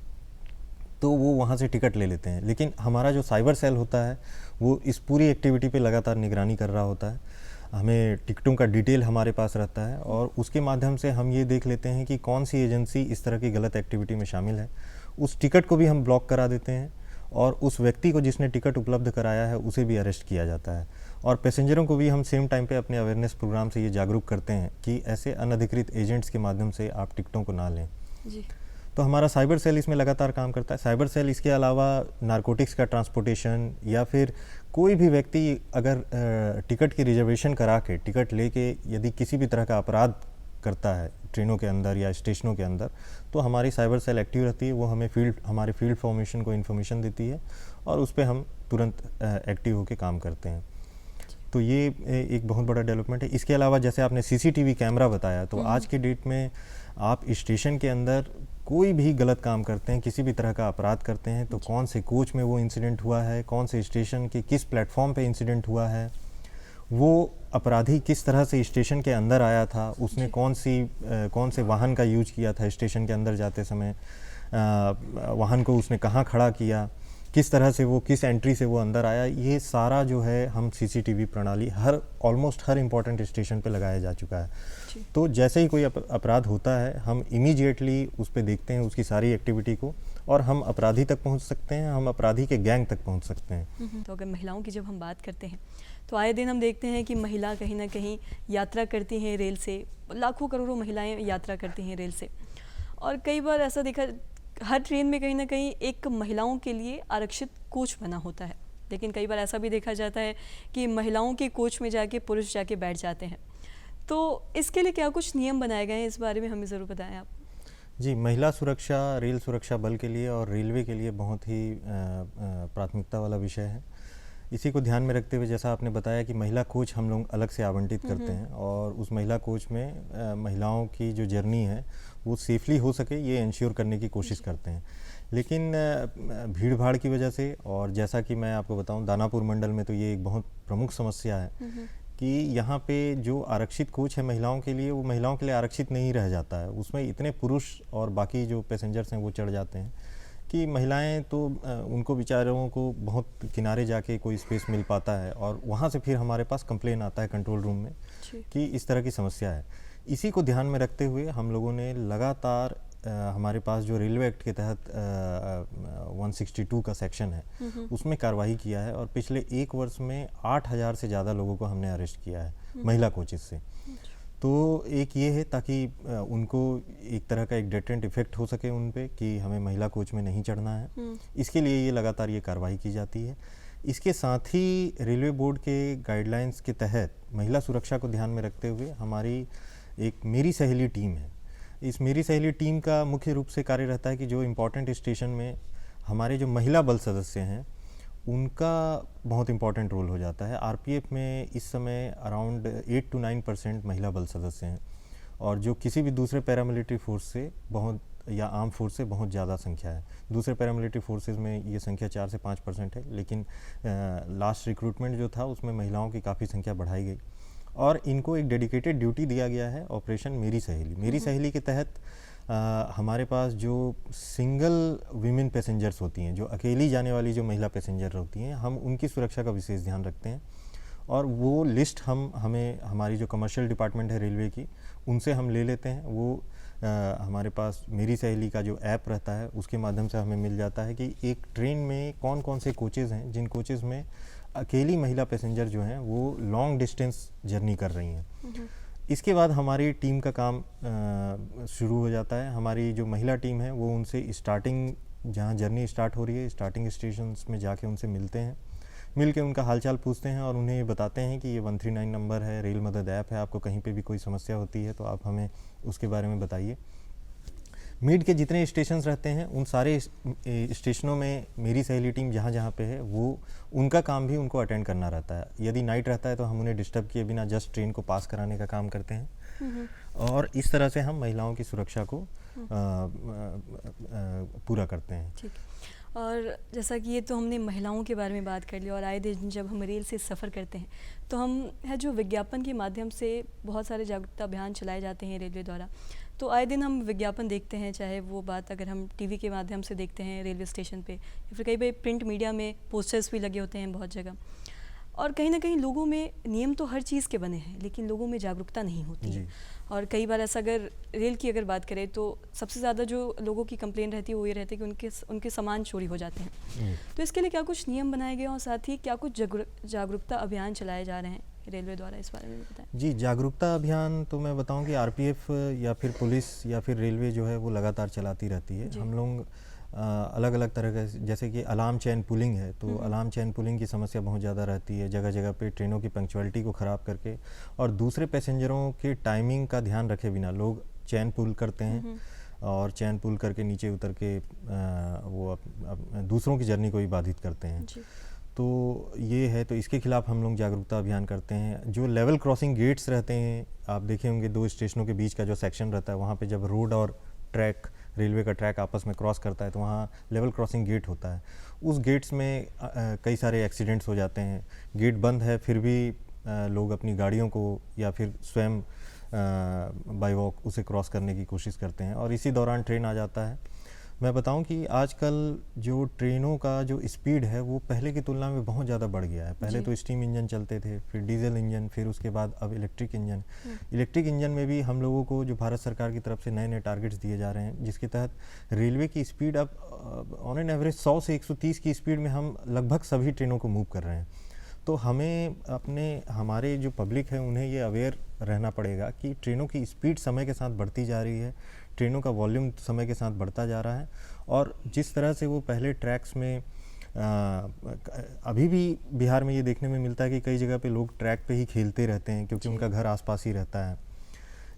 तो वो वहाँ से टिकट ले लेते हैं। लेकिन हमारा जो साइबर सेल होता है वो इस पूरी एक्टिविटी पे लगातार निगरानी कर रहा होता है। हमें टिकटों का डिटेल हमारे पास रहता है और उसके माध्यम से हम ये देख लेते हैं कि कौन सी एजेंसी इस तरह की गलत एक्टिविटी में शामिल है। उस टिकट को भी हम ब्लॉक करा देते हैं और उस व्यक्ति को जिसने टिकट उपलब्ध कराया है उसे भी अरेस्ट किया जाता है। और पैसेंजरों को भी हम सेम टाइम पे अपने अवेयरनेस प्रोग्राम से ये जागरूक करते हैं कि ऐसे अनधिकृत एजेंट्स के माध्यम से आप टिकटों को ना लें। जी। तो हमारा साइबर सेल इसमें लगातार काम करता है। साइबर सेल इसके अलावा नारकोटिक्स का ट्रांसपोर्टेशन या फिर कोई भी व्यक्ति अगर टिकट की रिजर्वेशन करा के टिकट लेके यदि किसी भी तरह का अपराध करता है ट्रेनों के अंदर या स्टेशनों के अंदर, तो हमारी साइबर सेल एक्टिव रहती है। वो हमें हमारे फील्ड फॉर्मेशन को इन्फॉर्मेशन देती है और उस पर हम तुरंत एक्टिव होकर काम करते हैं। तो ये एक बहुत बड़ा डेवलपमेंट है। इसके अलावा जैसे आपने सीसीटीवी कैमरा बताया, तो आज के डेट में आप स्टेशन के अंदर कोई भी गलत काम करते हैं, किसी भी तरह का अपराध करते हैं, तो कौन से कोच में वो इंसिडेंट हुआ है, कौन से स्टेशन के किस प्लेटफॉर्म पे इंसिडेंट हुआ है, वो अपराधी किस तरह से स्टेशन के अंदर आया था, उसने कौन से वाहन का यूज किया था स्टेशन के अंदर जाते समय, वाहन को उसने कहाँ खड़ा किया, किस तरह से वो किस एंट्री से वो अंदर आया, ये सारा जो है हम सीसीटीवी प्रणाली ऑलमोस्ट हर इम्पोर्टेंट स्टेशन पे लगाया जा चुका है। तो जैसे ही कोई अपराध होता है हम इमीडिएटली उस पर देखते हैं उसकी सारी एक्टिविटी को और हम अपराधी तक पहुंच सकते हैं, हम अपराधी के गैंग तक पहुंच सकते हैं। तो अगर महिलाओं की जब हम बात करते हैं तो आए दिन हम देखते हैं कि महिला कहीं ना कहीं यात्रा करती हैं रेल से, लाखों करोड़ों महिलाएं यात्रा करती हैं रेल से, और कई बार ऐसा देखा हर ट्रेन में कहीं ना कहीं एक महिलाओं के लिए आरक्षित कोच बना होता है, लेकिन कई बार ऐसा भी देखा जाता है कि महिलाओं के कोच में जाके पुरुष जाके बैठ जाते हैं। तो इसके लिए क्या कुछ नियम बनाए गए हैं, इस बारे में हमें ज़रूर बताएं आप। जी, महिला सुरक्षा रेल सुरक्षा बल के लिए और रेलवे के लिए बहुत ही प्राथमिकता वाला विषय है। इसी को ध्यान में रखते हुए जैसा आपने बताया कि महिला कोच हम लोग अलग से आवंटित करते हैं और उस महिला कोच में महिलाओं की जो जर्नी है वो सेफली हो सके ये इंश्योर करने की कोशिश करते हैं। लेकिन भीड़ भाड़ की वजह से, और जैसा कि मैं आपको बताऊं दानापुर मंडल में तो ये एक बहुत प्रमुख समस्या है कि यहाँ पे जो आरक्षित कोच है महिलाओं के लिए, वो महिलाओं के लिए आरक्षित नहीं रह जाता है। उसमें इतने पुरुष और बाकी जो पैसेंजर्स हैं वो चढ़ जाते हैं कि महिलाएं तो उनको बेचारों को बहुत किनारे जाके कोई स्पेस मिल पाता है और वहाँ से फिर हमारे पास कंप्लेन आता है कंट्रोल रूम में कि इस तरह की समस्या है। इसी को ध्यान में रखते हुए हम लोगों ने लगातार हमारे पास जो रेलवे एक्ट के तहत 162 का सेक्शन है उसमें कार्रवाई किया है और पिछले 1 वर्ष में 8000 से ज़्यादा लोगों को हमने अरेस्ट किया है महिला कोचेस से। तो एक ये है ताकि उनको एक तरह का एक डेटेंट इफेक्ट हो सके उन पे कि हमें महिला कोच में नहीं चढ़ना है। इसके लिए ये लगातार ये कार्रवाई की जाती है। इसके साथ ही रेलवे बोर्ड के गाइडलाइंस के तहत महिला सुरक्षा को ध्यान में रखते हुए हमारी एक मेरी सहेली टीम है। इस मेरी सहेली टीम का मुख्य रूप से कार्य रहता है कि जो इम्पोर्टेंट स्टेशन में हमारे जो महिला बल सदस्य हैं उनका बहुत इम्पॉर्टेंट रोल हो जाता है। आरपीएफ में इस समय अराउंड 8 to 9% महिला बल सदस्य हैं और जो किसी भी दूसरे पैरामिलिट्री फोर्स से बहुत या आर्म फोर्स से बहुत ज़्यादा संख्या है। दूसरे पैरामिलिट्री फोर्सेस में ये संख्या 4 से 5% है, लेकिन लास्ट रिक्रूटमेंट जो था उसमें महिलाओं की काफ़ी संख्या बढ़ाई गई और इनको एक डेडिकेटेड ड्यूटी दिया गया है ऑपरेशन मेरी सहेली। मेरी सहेली के तहत हमारे पास जो सिंगल वीमेन पैसेंजर्स होती हैं, जो अकेली जाने वाली जो महिला पैसेंजर होती हैं, हम उनकी सुरक्षा का विशेष ध्यान रखते हैं और वो लिस्ट हमें हमारी जो कमर्शियल डिपार्टमेंट है रेलवे की उनसे हम ले लेते हैं। वो हमारे पास मेरी सहेली का जो ऐप रहता है उसके माध्यम से हमें मिल जाता है कि एक ट्रेन में कौन कौन से कोचेज़ हैं, जिन कोचेज़ में अकेली महिला पैसेंजर जो हैं वो लॉन्ग डिस्टेंस जर्नी कर रही हैं। इसके बाद हमारी टीम का काम शुरू हो जाता है। हमारी जो महिला टीम है वो उनसे स्टार्टिंग, जहाँ जर्नी स्टार्ट हो रही है, स्टार्टिंग स्टेशंस में जाके उनसे मिलते हैं, मिल के उनका हालचाल पूछते हैं और उन्हें ये बताते हैं कि ये 139 नंबर है, रेल मदद ऐप है, आपको कहीं पे भी कोई समस्या होती है तो आप हमें उसके बारे में बताइए। मीट के जितने स्टेशंस रहते हैं उन सारे स्टेशनों में मेरी सहेली टीम जहाँ जहाँ पे है वो उनका काम भी उनको अटेंड करना रहता है। यदि नाइट रहता है तो हम उन्हें डिस्टर्ब किए बिना जस्ट ट्रेन को पास कराने का काम करते हैं और इस तरह से हम महिलाओं की सुरक्षा को पूरा करते हैं। ठीक। और जैसा कि ये तो हमने महिलाओं के बारे में बात कर ली, और आए दिन जब हम रेल से सफ़र करते हैं तो हम है जो विज्ञापन के माध्यम से बहुत सारे जागरूकता अभियान चलाए जाते हैं रेलवे द्वारा, तो आए दिन हम विज्ञापन देखते हैं, चाहे वो बात अगर हम टीवी के माध्यम से देखते हैं रेलवे स्टेशन पे, या फिर कई बार प्रिंट मीडिया में पोस्टर्स भी लगे होते हैं बहुत जगह। और कहीं ना कहीं लोगों में नियम तो हर चीज़ के बने हैं लेकिन लोगों में जागरूकता नहीं होती है। और कई बार ऐसा, अगर रेल की अगर बात करें तो सबसे ज़्यादा जो लोगों की कंप्लेन रहती है वो ये रहती है कि उनके सामान चोरी हो जाते हैं। तो इसके लिए क्या कुछ नियम बनाए गए और साथ ही क्या कुछ जागरूकता अभियान चलाए जा रहे हैं रेलवे द्वारा, इस बारे में भी बताएं। जी, जागरूकता अभियान तो मैं बताऊं कि आरपीएफ या फिर पुलिस या फिर रेलवे जो है वो लगातार चलाती रहती है। हम लोग अलग अलग तरह का, जैसे कि अलार्म चैन पुलिंग है तो अलार्म चैन पुलिंग की समस्या बहुत ज़्यादा रहती है जगह जगह पे, ट्रेनों की पंक्चुअलिटी को ख़राब करके और दूसरे पैसेंजरों के टाइमिंग का ध्यान रखे बिना लोग चैन पुल करते हैं और चैन पुल करके नीचे उतर के वो दूसरों की जर्नी को भी बाधित करते हैं। तो ये है, तो इसके खिलाफ हम लोग जागरूकता अभियान करते हैं। जो लेवल क्रॉसिंग गेट्स रहते हैं, आप देखे होंगे 2 स्टेशनों के बीच का जो सेक्शन रहता है वहाँ पे जब रोड और ट्रैक, रेलवे का ट्रैक आपस में क्रॉस करता है तो वहाँ लेवल क्रॉसिंग गेट होता है। उस गेट्स में कई सारे एक्सीडेंट्स हो जाते हैं। गेट बंद है फिर भी लोग अपनी गाड़ियों को या फिर स्वयं बाय वॉक उसे क्रॉस करने की कोशिश करते हैं और इसी दौरान ट्रेन आ जाता है। मैं बताऊं कि आजकल जो ट्रेनों का जो स्पीड है वो पहले की तुलना में बहुत ज़्यादा बढ़ गया है। पहले तो स्टीम इंजन चलते थे, फिर डीजल इंजन, फिर उसके बाद अब इलेक्ट्रिक इंजन। इलेक्ट्रिक इंजन में भी हम लोगों को जो भारत सरकार की तरफ से नए नए टारगेट्स दिए जा रहे हैं, जिसके तहत रेलवे की स्पीड अब ऑन एन एवरेज 100 से 130 की स्पीड में हम लगभग सभी ट्रेनों को मूव कर रहे हैं। तो हमें हमारे जो पब्लिक है उन्हें ये अवेयर रहना पड़ेगा कि ट्रेनों की स्पीड समय के साथ बढ़ती जा रही है, ट्रेनों का वॉल्यूम समय के साथ बढ़ता जा रहा है और जिस तरह से वो पहले ट्रैक्स में अभी भी बिहार में ये देखने में मिलता है कि कई जगह पे लोग ट्रैक पे ही खेलते रहते हैं क्योंकि उनका घर आसपास ही रहता है,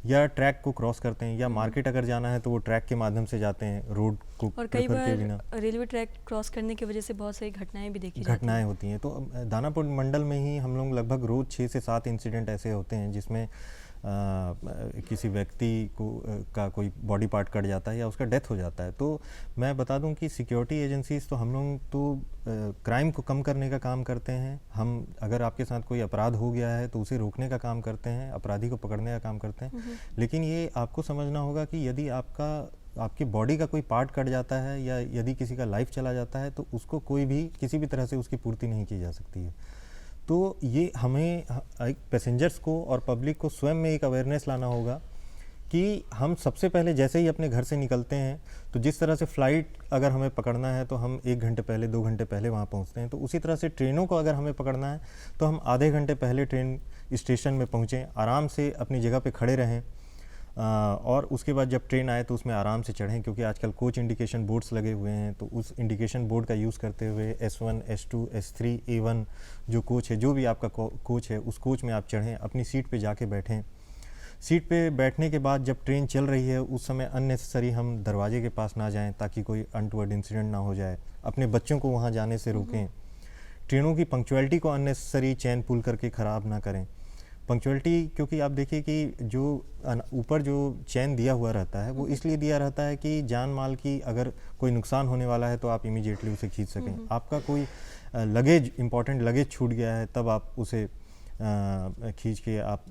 या ट्रैक को क्रॉस करते हैं, या मार्केट अगर जाना है तो वो ट्रैक के माध्यम से जाते हैं रोड को और कई बार रेलवे ट्रैक क्रॉस करने की वजह से बहुत सारी घटनाएं भी देखी जाती हैं। होती हैं। तो दानापुर मंडल में ही हम लोग लगभग रोज़ 6 से 7 इंसिडेंट ऐसे होते हैं जिसमें किसी व्यक्ति का कोई बॉडी पार्ट कट जाता है या उसका डेथ हो जाता है। तो मैं बता दूं कि सिक्योरिटी एजेंसीज तो हम लोग तो क्राइम को कम करने का काम करते हैं। हम अगर आपके साथ कोई अपराध हो गया है तो उसे रोकने का काम करते हैं, अपराधी को पकड़ने का काम करते हैं। लेकिन ये आपको समझना होगा कि यदि आपकी बॉडी का कोई पार्ट कट जाता है या यदि किसी का लाइफ चला जाता है तो उसको कोई भी किसी भी तरह से उसकी पूर्ति नहीं की जा सकती है। तो ये हमें पैसेंजर्स को और पब्लिक को स्वयं में एक अवेयरनेस लाना होगा कि हम सबसे पहले जैसे ही अपने घर से निकलते हैं तो जिस तरह से फ़्लाइट अगर हमें पकड़ना है तो हम 1 घंटे पहले 2 घंटे पहले वहाँ पहुँचते हैं, तो उसी तरह से ट्रेनों को अगर हमें पकड़ना है तो हम आधे घंटे पहले ट्रेन स्टेशन में पहुँचें, आराम से अपनी जगह पे खड़े रहें और उसके बाद जब ट्रेन आए तो उसमें आराम से चढ़ें, क्योंकि आजकल कोच इंडिकेशन बोर्ड्स लगे हुए हैं। तो उस इंडिकेशन बोर्ड का यूज़ करते हुए S1, S2, S3, A1 जो कोच है, जो भी आपका कोच है, उस कोच में आप चढ़ें, अपनी सीट पे जाके बैठें। सीट पे बैठने के बाद जब ट्रेन चल रही है उस समय अननेसेसरी हम दरवाजे के पास ना जाएं ताकि कोई अनटूवर्ड इंसिडेंट ना हो जाए। अपने बच्चों को वहाँ जाने से रोकें। ट्रेनों की पंक्चुअलिटी को अननेसेसरी चैन पुल करके ख़राब ना करें। पंक्चुअलिटी, क्योंकि आप देखिए कि जो ऊपर जो चैन दिया हुआ रहता है वो इसलिए दिया रहता है कि जान माल की अगर कोई नुकसान होने वाला है तो आप इमीडिएटली उसे खींच सकें। आपका कोई लगेज, इंपॉर्टेंट लगेज छूट गया है तब आप उसे खींच के आप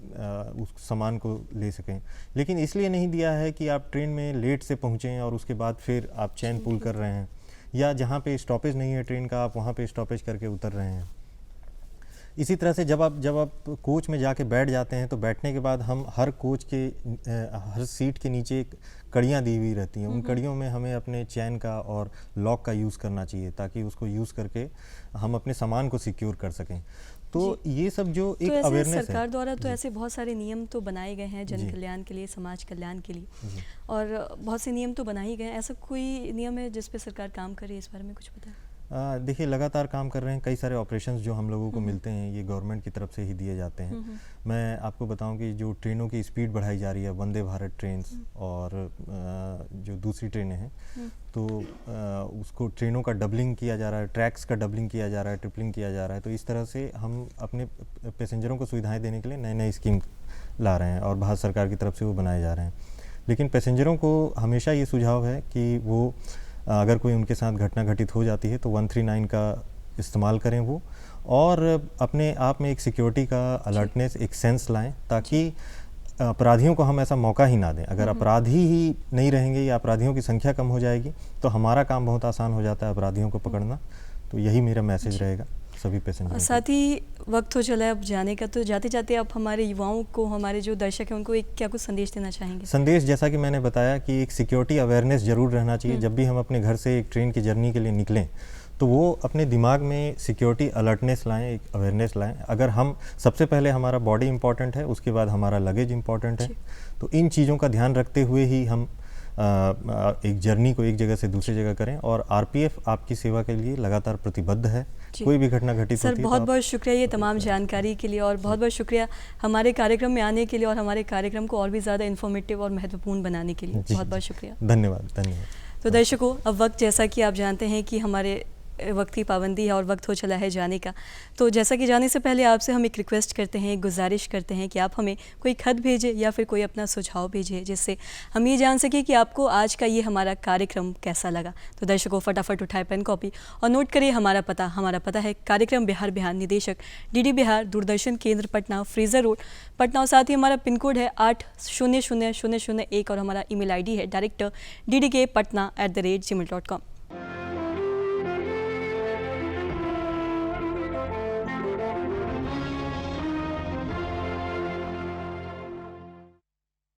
उस सामान को ले सकें। लेकिन इसलिए नहीं दिया है कि आप ट्रेन में लेट से पहुँचें और उसके बाद फिर आप चैन पुल कर रहे हैं, या जहाँ पे स्टॉपेज नहीं है ट्रेन का आप वहाँ पे स्टॉपेज करके उतर रहे हैं। इसी तरह से जब आप कोच में जाके बैठ जाते हैं तो बैठने के बाद हम हर कोच के हर सीट के नीचे कड़ियाँ दी हुई रहती हैं। उन कड़ियों में हमें अपने चैन का और लॉक का यूज़ करना चाहिए ताकि उसको यूज़ करके हम अपने सामान को सिक्योर कर सकें। तो ये सब जो एक तो ऐसे अवेयरनेस है, सरकार द्वारा तो ऐसे बहुत सारे नियम तो बनाए गए हैं जन कल्याण के लिए, समाज कल्याण के लिए, और बहुत से नियम तो बना ही गए हैं। ऐसा कोई नियम है जिस पे सरकार काम कर रही है, इस बारे में कुछ पता है? देखिए लगातार काम कर रहे हैं। कई सारे ऑपरेशंस जो हम लोगों को मिलते हैं ये गवर्नमेंट की तरफ से ही दिए जाते हैं। मैं आपको बताऊं कि जो ट्रेनों की स्पीड बढ़ाई जा रही है, वंदे भारत ट्रेन और जो दूसरी ट्रेनें हैं, तो उसको ट्रेनों का डबलिंग किया जा रहा है, ट्रैक्स का डबलिंग किया जा रहा है, ट्रिपलिंग किया जा रहा है। तो इस तरह से हम अपने पैसेंजरों को सुविधाएं देने के लिए नए नए स्कीम ला रहे हैं और भारत सरकार की तरफ से वो बनाए जा रहे हैं। लेकिन पैसेंजरों को हमेशा ये सुझाव है कि वो अगर कोई उनके साथ घटना घटित हो जाती है तो 139 का इस्तेमाल करें वो, और अपने आप में एक सिक्योरिटी का अलर्टनेस, एक सेंस लाएं ताकि अपराधियों को हम ऐसा मौका ही ना दें। अगर अपराधी ही नहीं रहेंगे या अपराधियों की संख्या कम हो जाएगी तो हमारा काम बहुत आसान हो जाता है अपराधियों को पकड़ना। तो यही मेरा मैसेज रहेगा सभी पैसेंजर। साथ ही वक्त हो चला है अब जाने का, तो जाते जाते आप हमारे युवाओं को, हमारे जो दर्शक हैं उनको एक क्या कुछ संदेश देना चाहेंगे? संदेश जैसा कि मैंने बताया कि एक सिक्योरिटी अवेयरनेस ज़रूर रहना चाहिए। जब भी हम अपने घर से एक ट्रेन की जर्नी के लिए निकलें तो वो अपने दिमाग में सिक्योरिटी अलर्टनेस लाएं, एक अवेयरनेस लाएं। अगर हम सबसे पहले हमारा बॉडी इंपॉर्टेंट है, उसके बाद हमारा लगेज इंपॉर्टेंट है, तो इन चीज़ों का ध्यान रखते हुए ही हम एक जर्नी को एक जगह से दूसरी जगह करें। और आरपीएफ आपकी सेवा के लिए लगातार प्रतिबद्ध है। कोई भी घटना घटित सर, होती है बहुत बहुत शुक्रिया ये तमाम जानकारी के लिए, और बहुत बहुत शुक्रिया हमारे कार्यक्रम में आने के लिए और हमारे कार्यक्रम को और भी ज़्यादा इन्फॉर्मेटिव और महत्वपूर्ण बनाने के लिए बहुत बहुत शुक्रिया। धन्यवाद। धन्यवाद। तो दर्शकों, अब वक्त, जैसा कि आप जानते हैं कि हमारे वक्त की पाबंदी है और वक्त हो चला है जाने का, तो जैसा कि जाने से पहले आपसे हम एक रिक्वेस्ट करते हैं, एक गुजारिश करते हैं कि आप हमें कोई खत भेजें या फिर कोई अपना सुझाव भेजें जिससे हम ये जान सकें कि आपको आज का ये हमारा कार्यक्रम कैसा लगा। तो दर्शकों, फटाफट उठाए पेन कॉपी और नोट करिए हमारा पता है कार्यक्रम बिहार बिहान, निदेशक DD बिहार, दूरदर्शन केंद्र पटना, फ्रेजर रोड पटना, और साथ ही हमारा पिन कोड है 800001 और हमारा email ID है director ddkpatna@gmail.com।